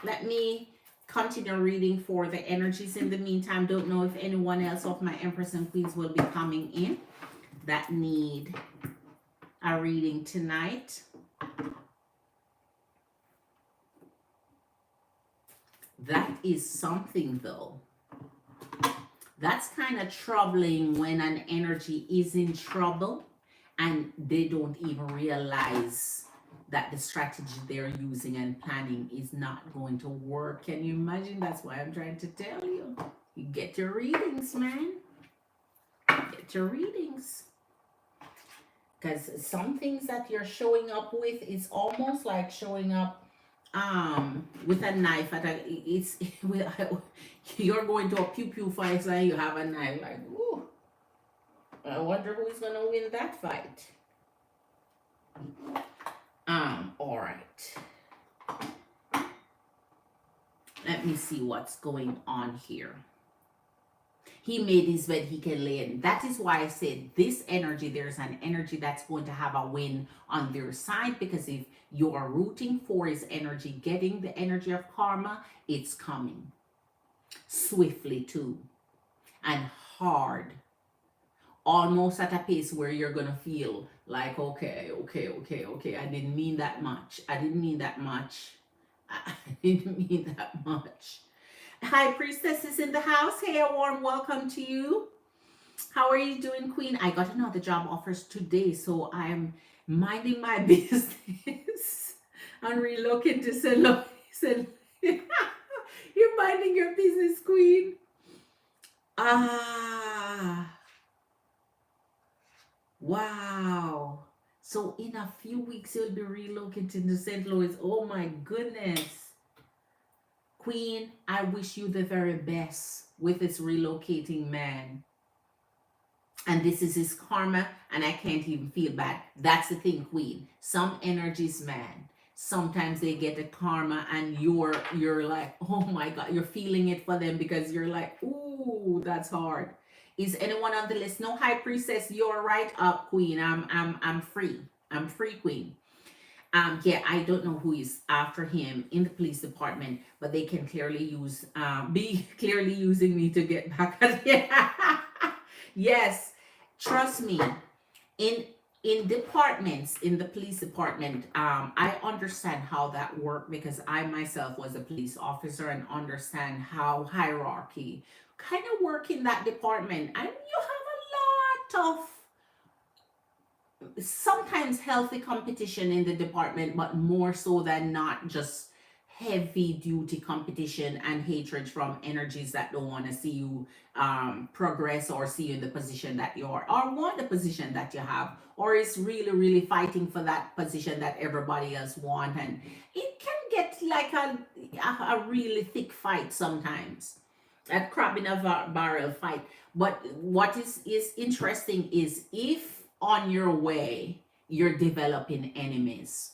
let me continue reading for the energies in the meantime. Don't know if anyone else of my Empress and Queens will be coming in that need a reading tonight. That is something though. That's kind of troubling when an energy is in trouble and they don't even realize that the strategy they're using and planning is not going to work. Can you imagine? That's why I'm trying to tell you. You get your readings, man. Get your readings. Because some things that you're showing up with is almost like showing up with a knife at you're going to a pew fight and you have a knife, like, ooh, I wonder who's gonna win that fight. All right, let me see what's going on here. He made his bed, he can lay in. That is why I said this energy, there's an energy that's going to have a win on their side, because if you are rooting for his energy, getting the energy of karma, it's coming swiftly too, and hard, almost at a pace where you're gonna feel like, okay, I didn't mean that much. I didn't mean that much. High Priestess is in the house. Hey, a warm welcome to you. How are you doing, Queen? I got another job offers today, so I'm minding my business. I'm relocating to St. Louis. You're minding your business, Queen. Ah, wow. So in a few weeks you'll be relocating to St. Louis. Oh my goodness. Queen, I wish you the very best with this relocating man. And this is his karma, and I can't even feel bad. That's the thing, Queen. Some energies, man, sometimes they get a karma, and you're like, oh my God, you're feeling it for them because you're like, ooh, that's hard. Is anyone on the list? No, High Priestess, you're right up, Queen. I'm free. I'm free, Queen. Yeah, I don't know who is after him in the police department, but they can clearly use be clearly using me to get back at him. Yes, trust me. In departments, in the police department, I understand how that worked because I myself was a police officer and understand how hierarchy kind of work in that department. And you have a lot of sometimes healthy competition in the department, but more so than not just heavy duty competition and hatred from energies that don't want to see you progress or see you in the position that you are or want the position that you have, or is really really fighting for that position that everybody else want, and it can get like a really thick fight sometimes, a crab in a barrel fight. But what is interesting is if on your way you're developing enemies.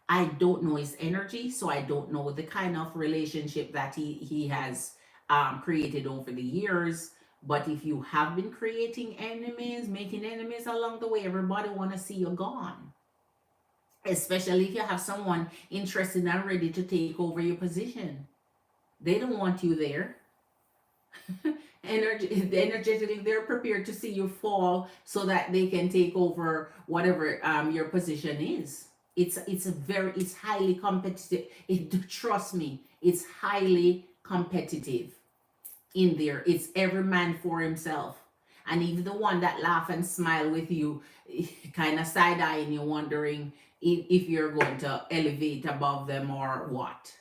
I don't know his energy, so I don't know the kind of relationship that he has created over the years. But if you have been creating enemies, making enemies along the way, everybody want to see you gone. Especially if you have someone interested and ready to take over your position. They don't want you there. Energetically they're prepared to see you fall so that they can take over whatever your position is. It's highly competitive. Trust me, it's highly competitive in there. It's every man for himself, and even the one that laugh and smile with you kind of side eyeing you, wondering if you're going to elevate above them or what.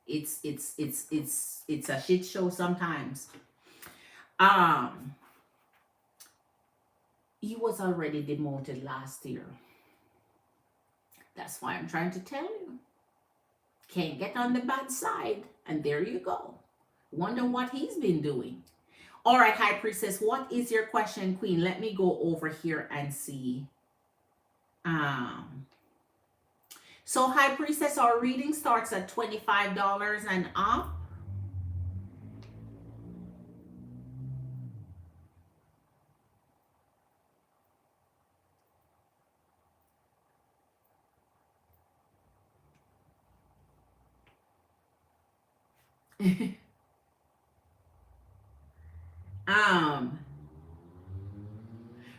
It's a shit show sometimes. um he was already demoted last year. That's why I'm trying to tell you. Can't get on the bad side. And there you go. Wonder what he's been doing. All right, High Priestess, what is your question, Queen? Let me go over here and see. Um, so, High Priestess, our reading starts at $25 and up. um,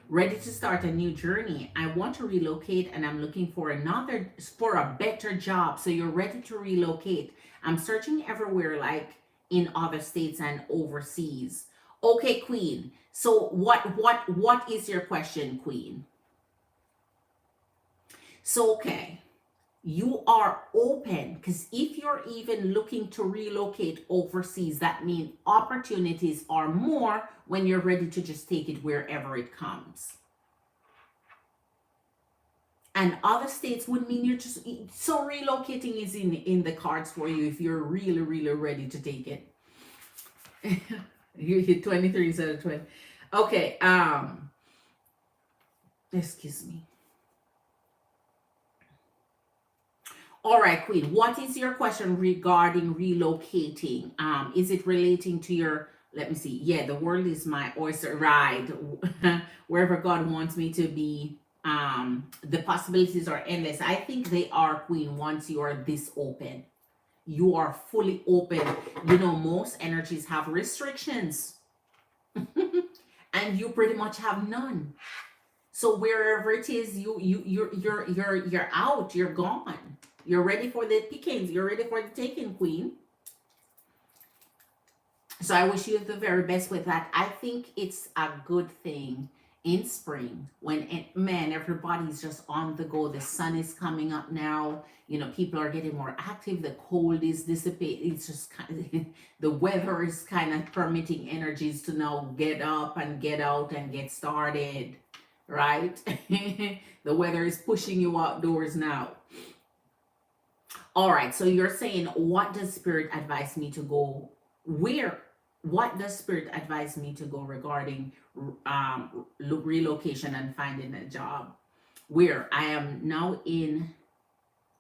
Ready to start a new journey. I want to relocate and I'm looking for a better job. So you're ready to relocate. I'm searching everywhere, like in other states and overseas. Okay, Queen. So what is your question, Queen? So okay, you are open, because if you're even looking to relocate overseas, that means opportunities are more when you're ready to just take it wherever it comes. And other states would mean you're just, so relocating is in the cards for you if you're really really ready to take it. You hit 23 instead of 20. Okay, excuse me. All right, Queen, what is your question regarding relocating? Is it relating to your, let me see. Yeah, the world is my oyster, right? Wherever God wants me to be, the possibilities are endless. I think they are, Queen, once you are this open. You are fully open. You know, most energies have restrictions. And you pretty much have none. So wherever it is, you're out, you're gone. You're ready for the pickings. You're ready for the taking, Queen. So I wish you the very best with that. I think it's a good thing in spring when man, everybody's just on the go. The sun is coming up now. You know, people are getting more active. The cold is dissipating. It's just kind of the weather is kind of permitting energies to now get up and get out and get started, right? The weather is pushing you outdoors now. All right, so you're saying, what does spirit advise me to go? Where? What does spirit advise me to go regarding relocation and finding a job? Where I am now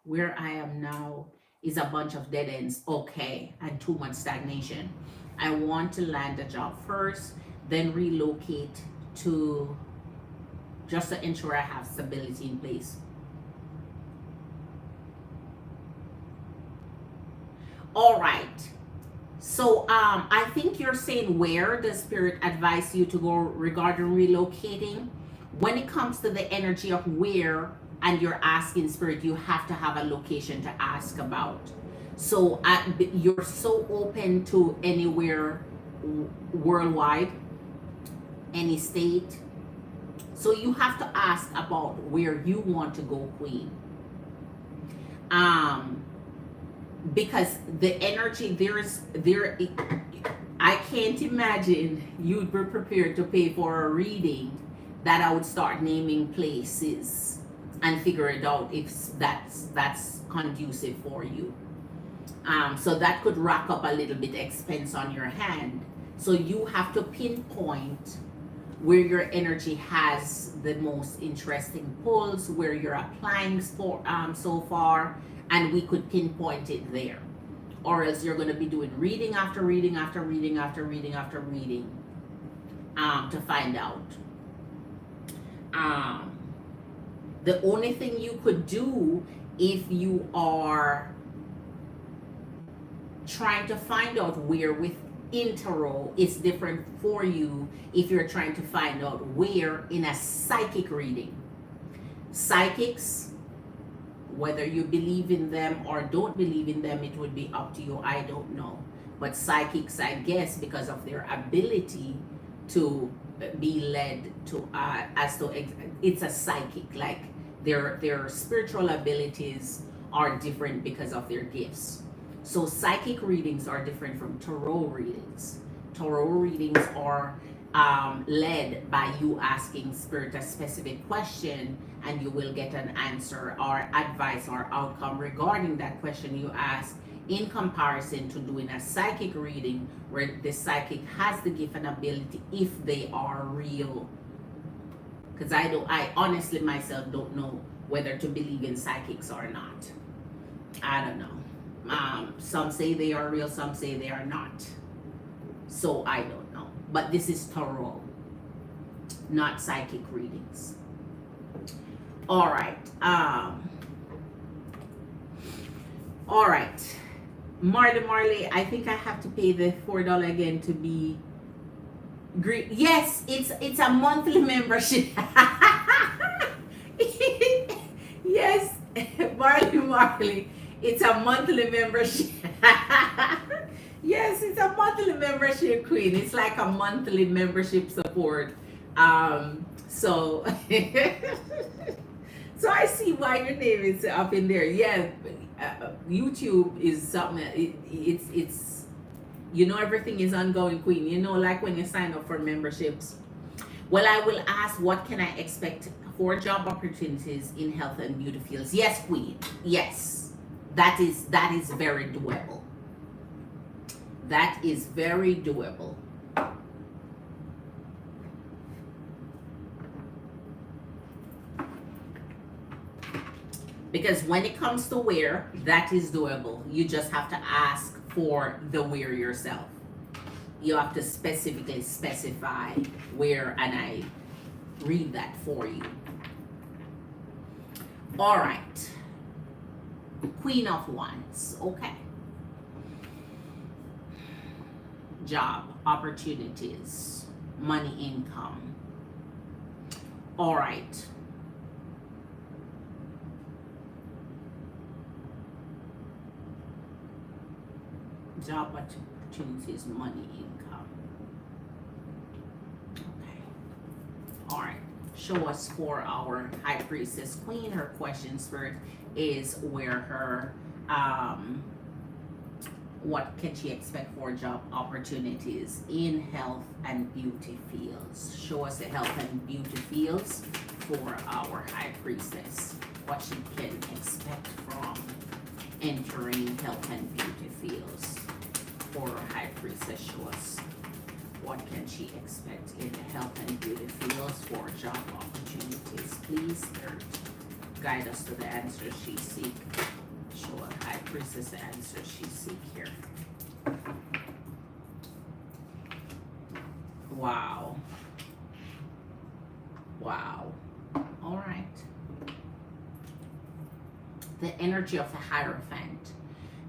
where I am now is a bunch of dead ends. Okay, and too much stagnation. I want to land a job first, then relocate to just to ensure I have stability in place. All right. So I think you're saying, where does spirit advise you to go regarding relocating? When it comes to the energy of where, and you're asking spirit, you have to have a location to ask about. So you're so open to anywhere worldwide, any state. So you have to ask about where you want to go, Queen. Because the energy I can't imagine you'd be prepared to pay for a reading that I would start naming places and figure it out if that's conducive for you. So that could rack up a little bit expense on your hand. So you have to pinpoint where your energy has the most interesting pulls, where you're applying for so far, and we could pinpoint it there. Or else you're going to be doing reading after reading after reading after reading after reading to find out. The only thing you could do if you are trying to find out where within tarot is different for you, if you're trying to find out where in a psychic reading. Psychics, whether you believe in them or don't believe in them, it would be up to you. I don't know. But psychics, I guess, because of their ability to be led to it's a psychic, like their spiritual abilities are different because of their gifts. So psychic readings are different from tarot readings. Tarot readings are led by you asking spirit a specific question, and you will get an answer or advice or outcome regarding that question you ask, in comparison to doing a psychic reading where the psychic has the gift and ability, if they are real. Because I honestly myself don't know whether to believe in psychics or not. I don't know. Some say they are real, some say they are not. So I don't know. But this is tarot, not psychic readings. All right. All right. Marley, I think I have to pay the $4 again to be great. Yes, it's a monthly membership. Yes, Marley, it's a monthly membership. Yes, it's a monthly membership, Queen. It's like a monthly membership support. So so I see why your name is up in there. Yeah, YouTube is something. It's you know, everything is ongoing, Queen. You know, like when you sign up for memberships. Well, I will ask, what can I expect for job opportunities in health and beauty fields? Yes, Queen. Yes, that is very doable. That is very doable. Because when it comes to where, that is doable. You just have to ask for the where yourself. You have to specifically specify where, and I read that for you. All right. Queen of Wands. Okay. Job, opportunities, money, income. All right. Job opportunities, money, income. Okay. All right. show us for our High Priestess Queen. Her question, Spirit, is where her what can she expect for job opportunities in health and beauty fields. Show us the health and beauty fields for our High Priestess. What she can expect from entering health and beauty fields for our High Priestess. Show us what can she expect in the health and beauty fields for job opportunities. Please, Spirit, guide us to the answers she seeks. Show a High Priestess the answer she seeks here. Wow. Wow. All right. The energy of the Hierophant.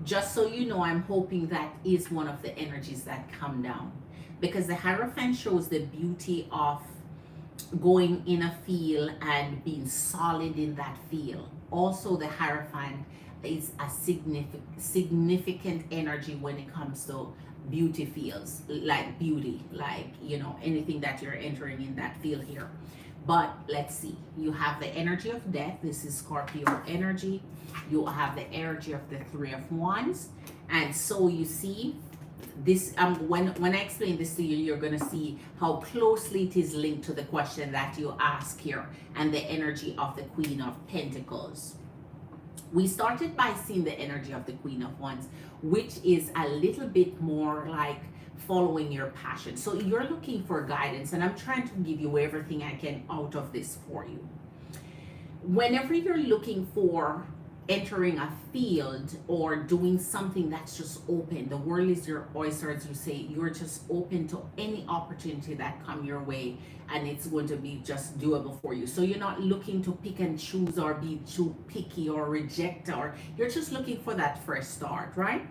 Just so you know, I'm hoping that is one of the energies that come down. Because the Hierophant shows the beauty of going in a field and being solid in that field. Also, the Hierophant is a significant energy when it comes to beauty fields, like beauty, like, you know, anything that you're entering in that field here. But let's see, you have the energy of death. This is Scorpio energy. You have the energy of the Three of Wands. And so you see this, when I explain this to you, you're going to see how closely it is linked to the question that you ask here and the energy of the Queen of Pentacles. We started by seeing the energy of the Queen of Wands, which is a little bit more like following your passion. So you're looking for guidance, and I'm trying to give you everything I can out of this for you. Whenever you're looking for entering a field or doing something that's just open, the world is your oyster, as you say. You're just open to any opportunity that come your way, and it's going to be just doable for you. So you're not looking to pick and choose or be too picky or reject, or you're just looking for that fresh start, right?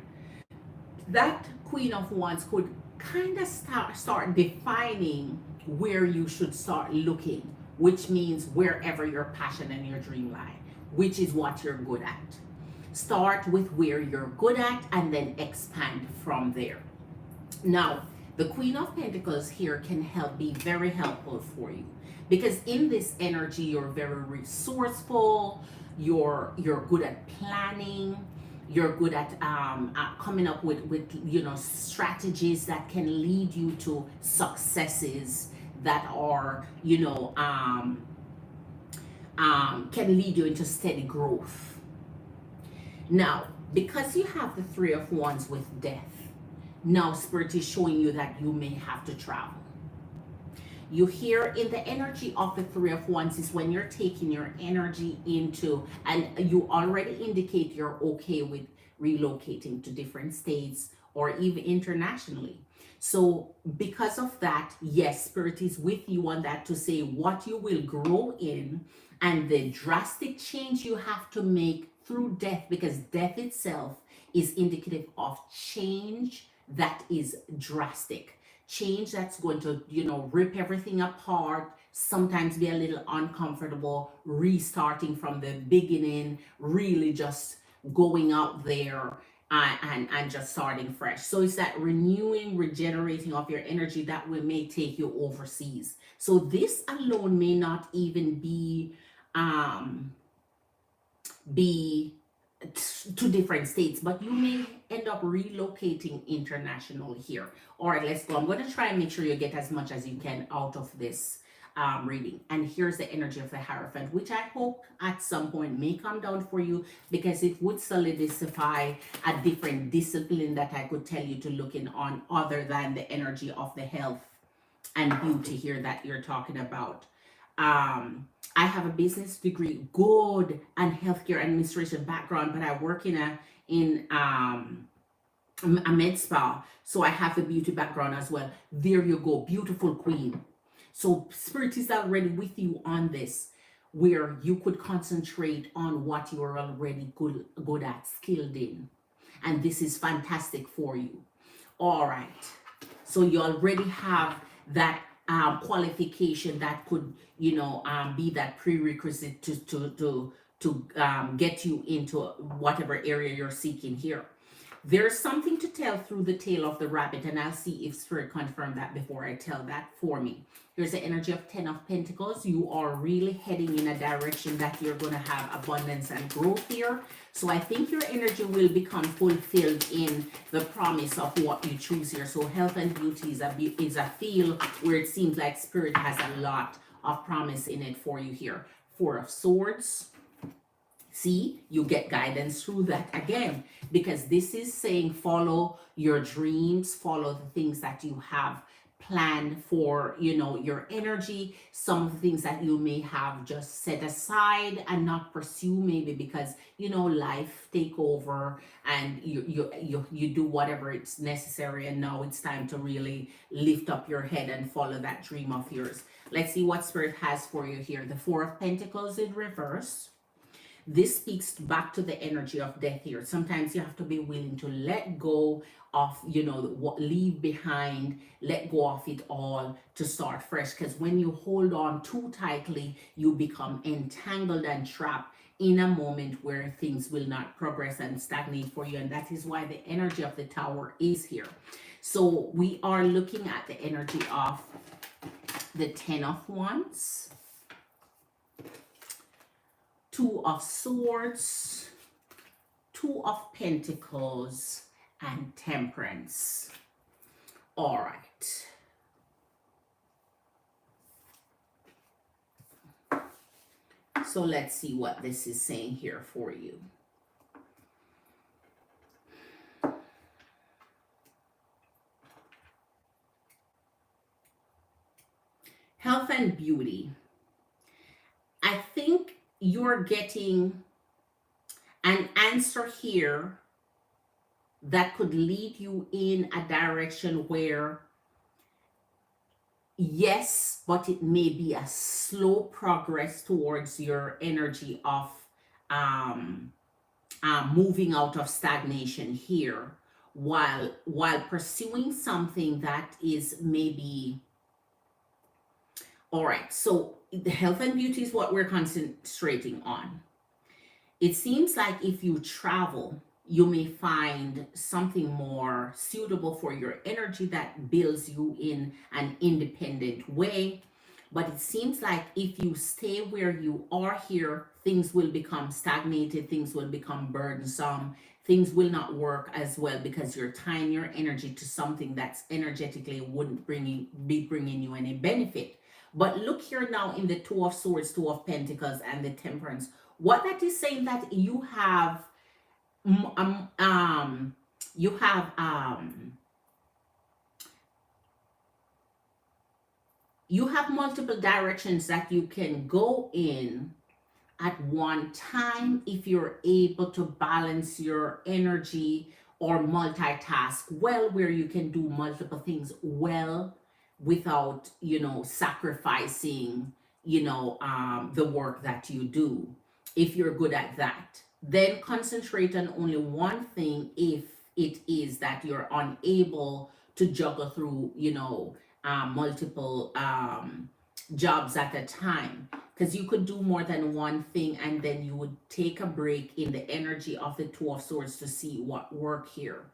That Queen of Wands could kind of start defining where you should start looking, which means wherever your passion and your dream lie, which is what you're good at. Start with where you're good at and then expand from there. Now, the Queen of Pentacles here can be very helpful for you, because in this energy, you're very resourceful, you're good at planning, you're good at coming up with you know, strategies that can lead you to successes that are, you know, can lead you into steady growth. Now, because you have the Three of Wands with death, now Spirit is showing you that you may have to travel. You hear in the energy of the Three of Wands is when you're taking your energy into, and you already indicate you're okay with relocating to different states or even internationally. So because of that, yes, Spirit is with you on that to say what you will grow in and the drastic change you have to make through death, because death itself is indicative of change that is drastic. Change that's going to, you know, rip everything apart, sometimes be a little uncomfortable, restarting from the beginning, really just going out there and just starting fresh. So it's that renewing, regenerating of your energy that may take you overseas. So this alone may not even be to different states, but you may end up relocating international here. All right, let's go. I'm going to try and make sure you get as much as you can out of this reading. And here's the energy of the Hierophant, which I hope at some point may come down for you, because it would solidify a different discipline that I could tell you to look in on, other than the energy of the health and beauty here that you're talking about. I have a business degree, good, and healthcare administration background, but I work in a med spa, so I have the beauty background as well. There you go, beautiful queen. So Spirit is already with you on this, where you could concentrate on what you are already good at, skilled in, and this is fantastic for you. All right, so you already have that qualification that could, you know, be that prerequisite to get you into whatever area you're seeking here. There's something to tell through the tail of the rabbit, and I'll see if Spirit confirmed that before I tell that for me. Here's the energy of 10 of Pentacles. You are really heading in a direction that you're going to have abundance and growth here. So I think your energy will become fulfilled in the promise of what you choose here. So health and beauty is a field where it seems like Spirit has a lot of promise in it for you here. Four of Swords. See, you get guidance through that again, because this is saying follow your dreams, follow the things that you have planned for, you know, your energy, some of the things that you may have just set aside and not pursue, maybe because, you know, life take over and you do whatever it's necessary, and now it's time to really lift up your head and follow that dream of yours. Let's see what Spirit has for you here. The Four of Pentacles in reverse. This speaks back to the energy of death here. Sometimes you have to be willing to let go of, you know, what leave behind, let go of it all to start fresh. Because when you hold on too tightly, you become entangled and trapped in a moment where things will not progress and stagnate for you. And that is why the energy of the Tower is here. So we are looking at the energy of the Ten of Wands, Two of Swords, Two of Pentacles, and Temperance. All right. So let's see what this is saying here for you. Health and beauty. I think you're getting an answer here that could lead you in a direction where, yes, but it may be a slow progress towards your energy of moving out of stagnation here, while pursuing something that is maybe, all right. So the health and beauty is what we're concentrating on. It seems like if you travel, you may find something more suitable for your energy that builds you in an independent way. But it seems like if you stay where you are here, things will become stagnated, things will become burdensome, things will not work as well because you're tying your energy to something that's energetically wouldn't be bringing you any benefit. But look here now in the Two of Swords, Two of Pentacles, and the Temperance. What that is saying that you have you have multiple directions that you can go in at one time if you're able to balance your energy or multitask well, where you can do multiple things well without, you know, sacrificing, you know, the work that you do. If you're good at that, then concentrate on only one thing if it is that you're unable to juggle through, you know, multiple jobs at a time, because you could do more than one thing, and then you would take a break in the energy of the Two of Swords to see what work here.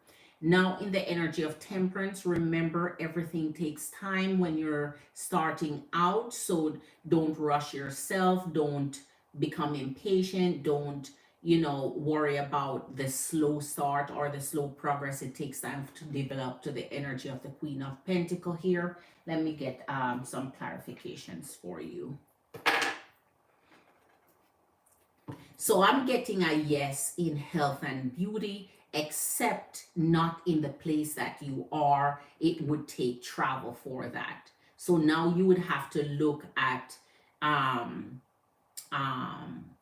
Now in the energy of Temperance, remember everything takes time when you're starting out, so don't rush yourself, don't become impatient, don't, you know, worry about the slow start or the slow progress. It takes time to develop to the energy of the Queen of Pentacles here. Let me get some clarifications for you. So I'm getting a yes in health and beauty, except not in the place that you are. It would take travel for that. So now you would have to look at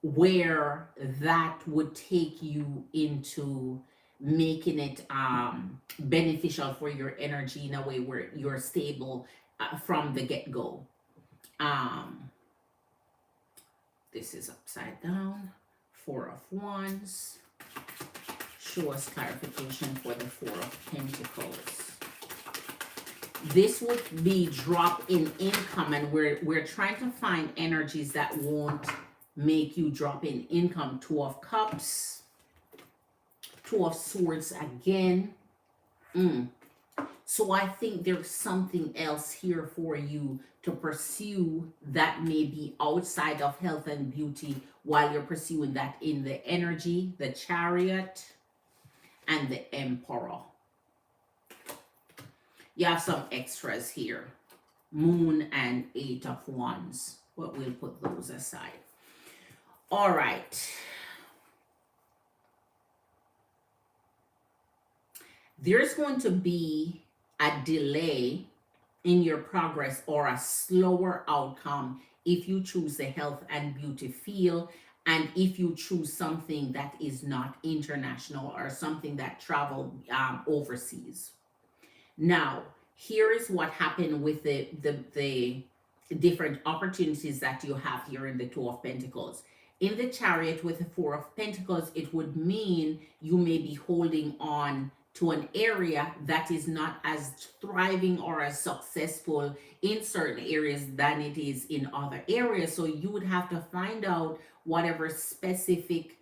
where that would take you into making it beneficial for your energy in a way where you're stable from the get-go. This is upside down. Four of Wands. Show us clarification for the Four of Pentacles. This would be drop in income, and we're trying to find energies that won't make you drop in income. Two of Cups, Two of Swords again. So I think there's something else here for you to pursue that may be outside of health and beauty while you're pursuing that in the energy, the Chariot, and the Emperor. You have some extras here. Moon and Eight of Wands. But we'll put those aside. All right. There's going to be a delay in your progress or a slower outcome if you choose the health and beauty field, and if you choose something that is not international or something that travel overseas. Now, here is what happened with the different opportunities that you have here in the Two of Pentacles. In the Chariot with the Four of Pentacles, it would mean you may be holding on to an area that is not as thriving or as successful in certain areas than it is in other areas. So you would have to find out whatever specific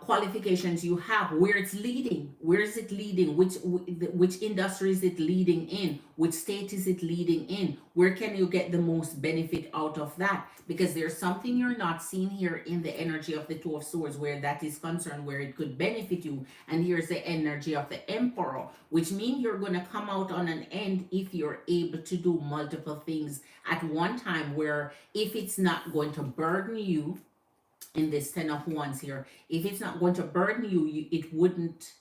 qualifications you have, where it's leading, where is it leading, which industry is it leading in, which state is it leading in, where can you get the most benefit out of that? Because there's something you're not seeing here in the energy of the Two of Swords where that is concerned, where it could benefit you. And here's the energy of the Emperor, which means you're going to come out on an end if you're able to do multiple things at one time, where if it's not going to burden you, in this Ten of Wands here, if it's not going to burden you, it wouldn't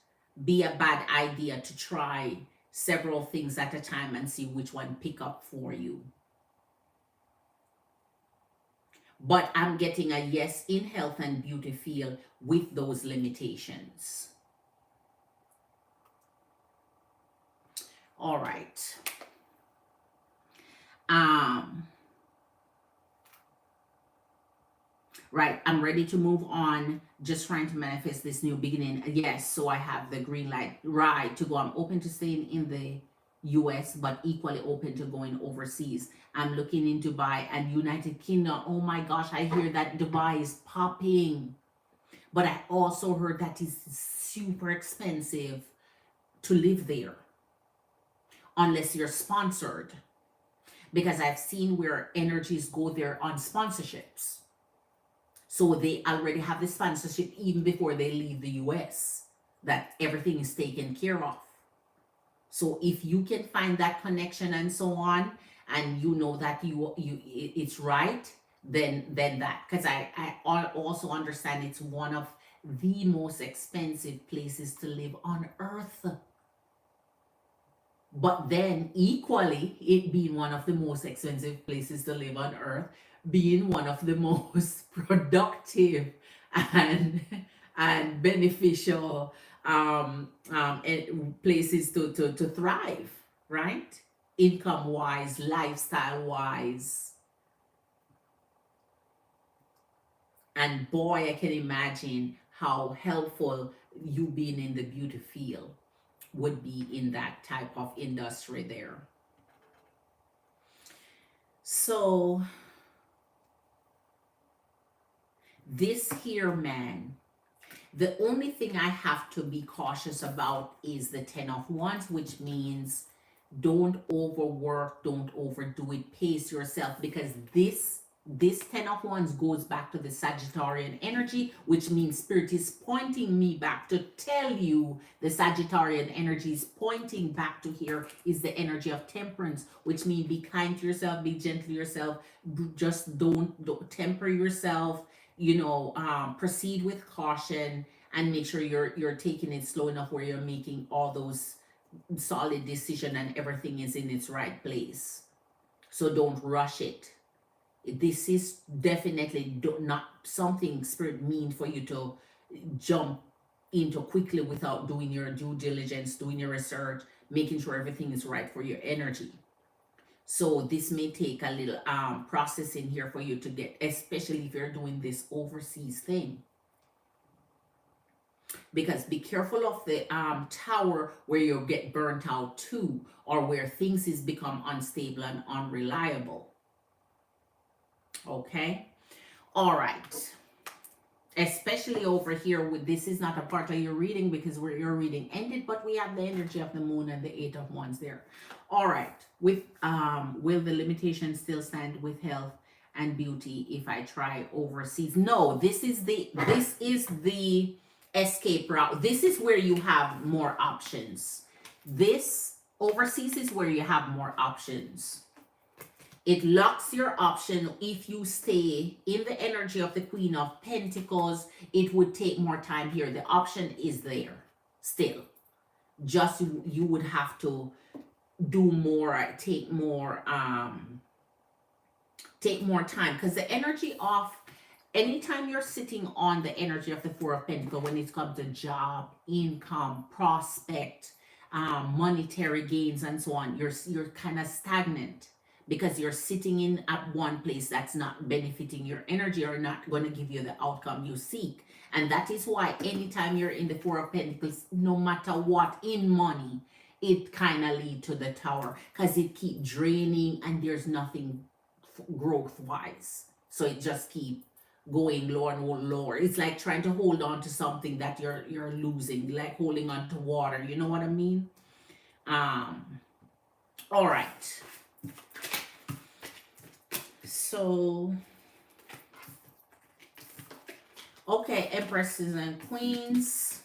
be a bad idea to try several things at a time and see which one pick up for you. But I'm getting a yes in health and beauty field with those limitations. All right. Right, I'm ready to move on. Just trying to manifest this new beginning. Yes, so I have the green light, right, to go. I'm open to staying in the US, but equally open to going overseas. I'm looking in Dubai and United Kingdom. Oh my gosh, I hear that Dubai is popping. But I also heard that it's super expensive to live there unless you're sponsored. Because I've seen where energies go there on sponsorships. So they already have the sponsorship even before they leave the US, that everything is taken care of. So if you can find that connection and so on, and you know that it's right, then that, because I also understand it's one of the most expensive places to live on earth. But then equally, it being one of the most expensive places to live on earth, being one of the most productive and beneficial places to thrive, right? Income wise, lifestyle wise. And boy, I can imagine how helpful you being in the beauty field would be in that type of industry there. So this here, man, the only thing I have to be cautious about is the Ten of Wands, which means don't overwork, don't overdo it, pace yourself, because this Ten of Wands goes back to the Sagittarian energy, which means Spirit is pointing me back to tell you the Sagittarian energy is pointing back to here is the energy of temperance, which means be kind to yourself, be gentle to yourself, just don't temper yourself, proceed with caution, and make sure you're taking it slow enough where you're making all those solid decision and everything is in its right place. So don't rush it. This is definitely not something Spirit mean for you to jump into quickly without doing your due diligence, doing your research, making sure everything is right for your energy. So this may take a little processing here for you to get, especially if you're doing this overseas thing. Because be careful of the tower where you'll get burnt out too, or where things is become unstable and unreliable. Okay, all right. especially over here with this is not a part of your reading because your reading ended, but we have the energy of the moon and the Eight of Wands there. All right, with will the limitations still stand with health and beauty if I try overseas? No, this is the escape route. This is where you have more options. This overseas is where you have more options. It locks your option. If you stay in the energy of the Queen of Pentacles, it would take more time here. The option is there still. Just you would have to do more, take more time, because the energy of anytime you're sitting on the energy of the Four of Pentacles, when it comes to job, income, prospect, monetary gains, and so on, you're kind of stagnant because you're sitting in at one place that's not benefiting your energy or not going to give you the outcome you seek. And that is why anytime you're in the Four of Pentacles, no matter what in money, it kind of lead to the Tower because it keep draining and there's nothing growth wise. So it just keep going lower and lower. It's like trying to hold on to something that you're losing, like holding on to water. You know what I mean? All right. So, okay, Empresses and Queens.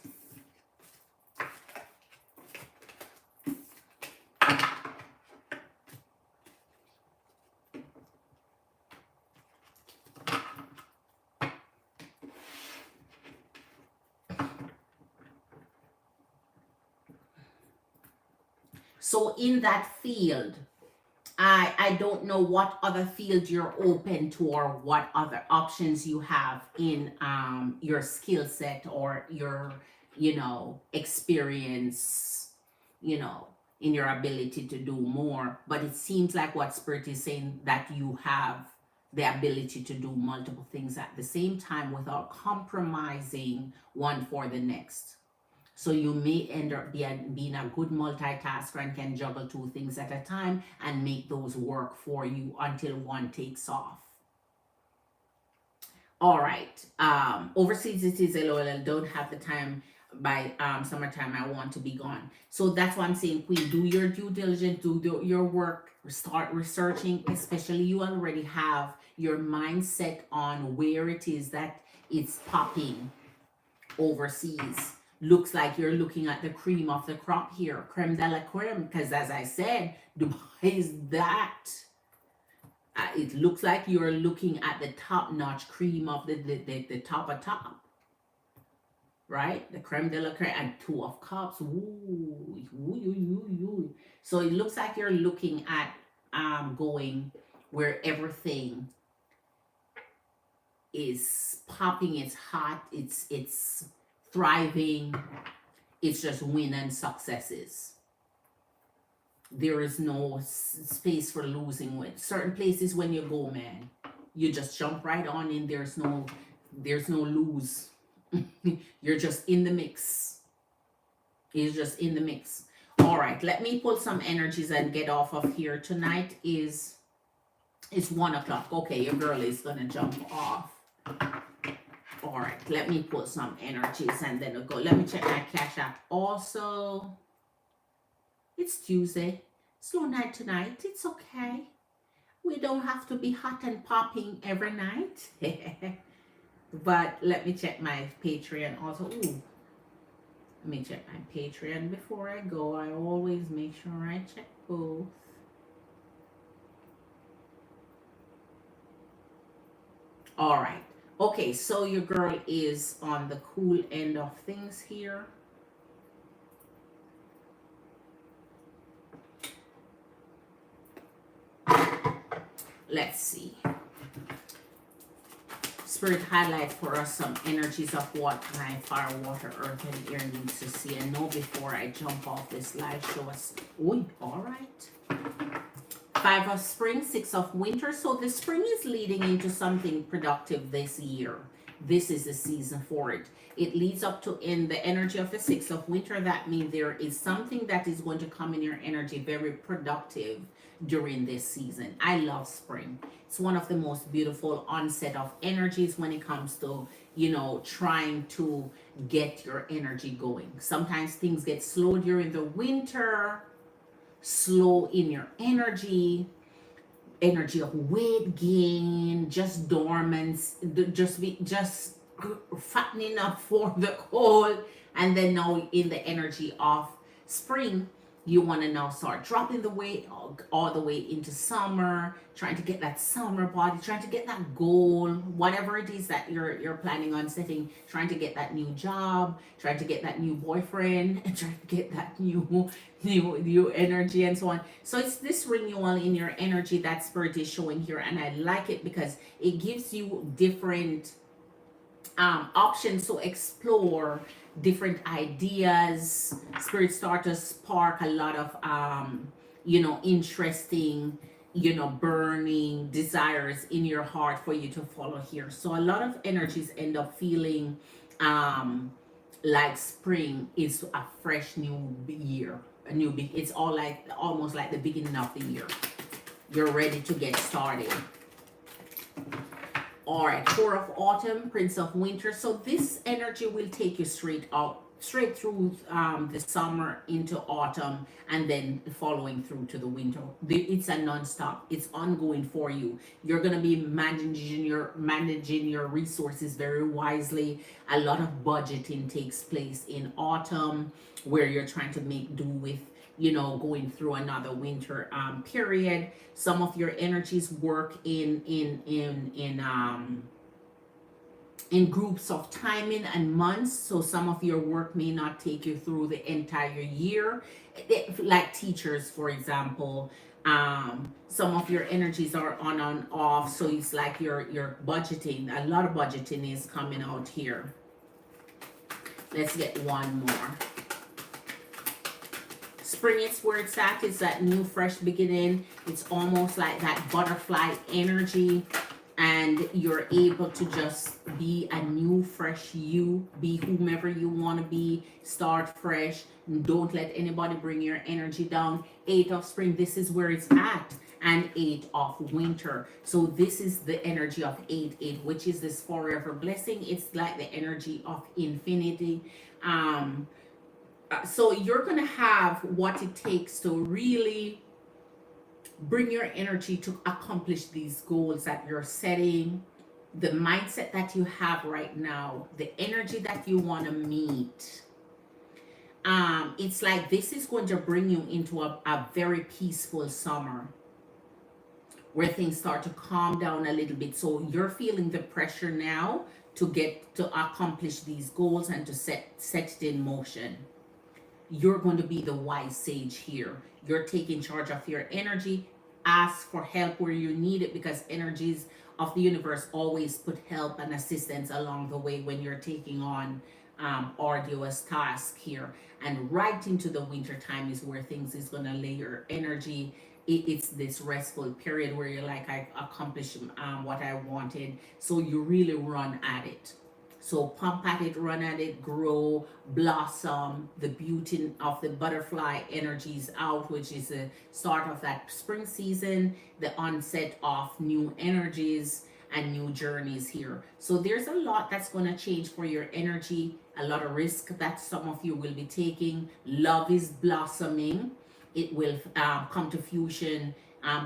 So in that field, I don't know what other field you're open to or what other options you have in your skill set or your, experience, in your ability to do more. But it seems like what Spirit is saying, that you have the ability to do multiple things at the same time without compromising one for the next. So you may end up being a good multitasker and can juggle two things at a time and make those work for you until one takes off. All right. Overseas it is LOL. Don't have the time by summertime. I want to be gone. So that's why I'm saying, Queen, do your due diligence, your work, start researching. Especially you already have your mindset on where it is that it's popping overseas. Looks like you're looking at the cream of the crop here, creme de la creme, because as I said, Dubai is that. It looks like you're looking at the top-notch cream of the top of top, right? The creme de la creme and Two of Cups. Ooh, ooh. So it looks like you're looking at going where everything is popping. It's hot. It's thriving. It's just win and successes. There is no space for losing with certain places. When you go, man, you just jump right on in. There's no lose. You're just in the mix. It's just in the mix. All right, let me pull some energies and get off of here. Tonight is 1 o'clock. Okay, your girl is gonna jump off. All right, let me put some energies and then we'll go. Let me check my Cash App also. It's Tuesday. Slow night tonight. It's okay. We don't have to be hot and popping every night. But let me check my Patreon also. Ooh. Let me check my Patreon before I go. I always make sure I check both. All right. Okay, so your girl is on the cool end of things here. Let's see. Spirit highlight for us some energies of what my fire, water, earth, and air needs to see and know before I jump off this live show us. Ooh, all right. 5 of spring, 6 of winter. So the spring is leading into something productive this year. this is the season for it. It leads up to in the energy of the 6 of winter. That means there is something that is going to come in your energy very productive during this season. I love spring. It's one of the most beautiful onset of energies when it comes to, trying to get your energy going. Sometimes things get slow during the winter, slow in your energy of weight gain, just dormant, just fattening up for the cold. And then now in the energy of spring, you want to now start dropping the weight all the way into summer, trying to get that summer body, trying to get that goal, whatever it is that you're planning on setting, trying to get that new job, trying to get that new boyfriend, and trying to get that new energy and so on. So it's this renewal in your energy that spirit is showing here, and I like it because it gives you different options to explore, different ideas. Spirit start to spark a lot of interesting, burning desires in your heart for you to follow here. So a lot of energies end up feeling like spring is a fresh new year, it's all like almost like the beginning of the year. You're ready to get started. All right, Four of Autumn, Prince of Winter. So this energy will take you straight through the summer into autumn, and then following through to the winter. It's a non-stop. It's ongoing for you. You're gonna be managing your resources very wisely. A lot of budgeting takes place in autumn, where you're trying to make do with going through another winter period. Some of your energies work in groups of timing and months. So some of your work may not take you through the entire year, like teachers, for example. Some of your energies are on and off, so it's like you're budgeting. A lot of budgeting is coming out here. Let's get one more. Spring, it's where it's at. It's that new fresh beginning. It's almost like that butterfly energy, and you're able to just be a new fresh you, be whomever you want to be, start fresh. Don't let anybody bring your energy down. 8 of spring, this is where it's at, and 8 of winter. So this is the energy of 8, which is this forever blessing. It's like the energy of infinity. So you're going to have what it takes to really bring your energy to accomplish these goals that you're setting, the mindset that you have right now, the energy that you want to meet. It's like this is going to bring you into a very peaceful summer, where things start to calm down a little bit. So you're feeling the pressure now to accomplish these goals and to set it in motion. You're going to be the wise sage here. You're taking charge of your energy. Ask for help where you need it, because energies of the universe always put help and assistance along the way when you're taking on arduous tasks here. And right into the winter time is where things is going to lay your energy. It's this restful period where you're like, I accomplished what I wanted. So you really run at it. So pump at it, run at it, grow, blossom. The beauty of the butterfly energies out, which is the start of that spring season, the onset of new energies and new journeys here. So there's a lot that's going to change for your energy, a lot of risk that some of you will be taking. Love is blossoming. It will come to fusion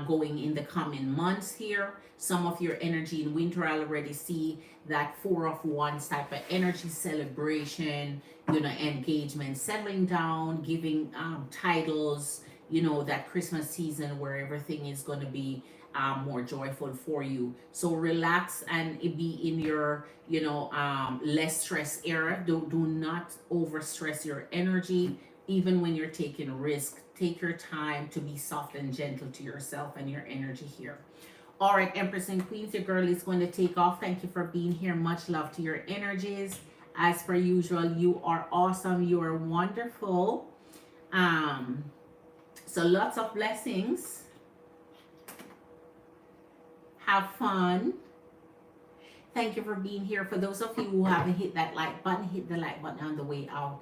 going in the coming months here. Some of your energy in winter, I already see that 4 of Wands type of energy, celebration, engagement, settling down, giving titles, that Christmas season where everything is going to be more joyful for you. So relax and be in your, less stress era. Do not over stress your energy. Even when you're taking risk, take your time to be soft and gentle to yourself and your energy here. All right, Empress and Queens, your girl is going to take off. Thank you for being here. Much love to your energies. As per usual, you are awesome. You are wonderful. So lots of blessings. Have fun. Thank you for being here. For those of you who haven't hit that like button, hit the like button on the way out.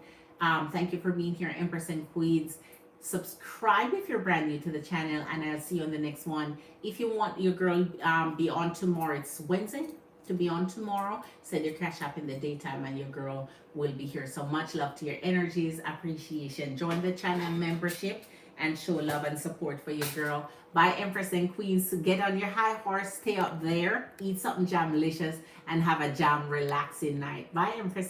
Thank you for being here, Empress and Queens. Subscribe if you're brand new to the channel, and I'll see you on the next one. If you want your girl be on tomorrow, it's Wednesday, to be on tomorrow, send your cash app in the daytime and your girl will be here. So much love to your energies, appreciation. Join the channel membership and show love and support for your girl. Bye, Empress and Queens. Get on your high horse, stay up there, eat something jamlicious, and have a jam relaxing night. Bye, Empress.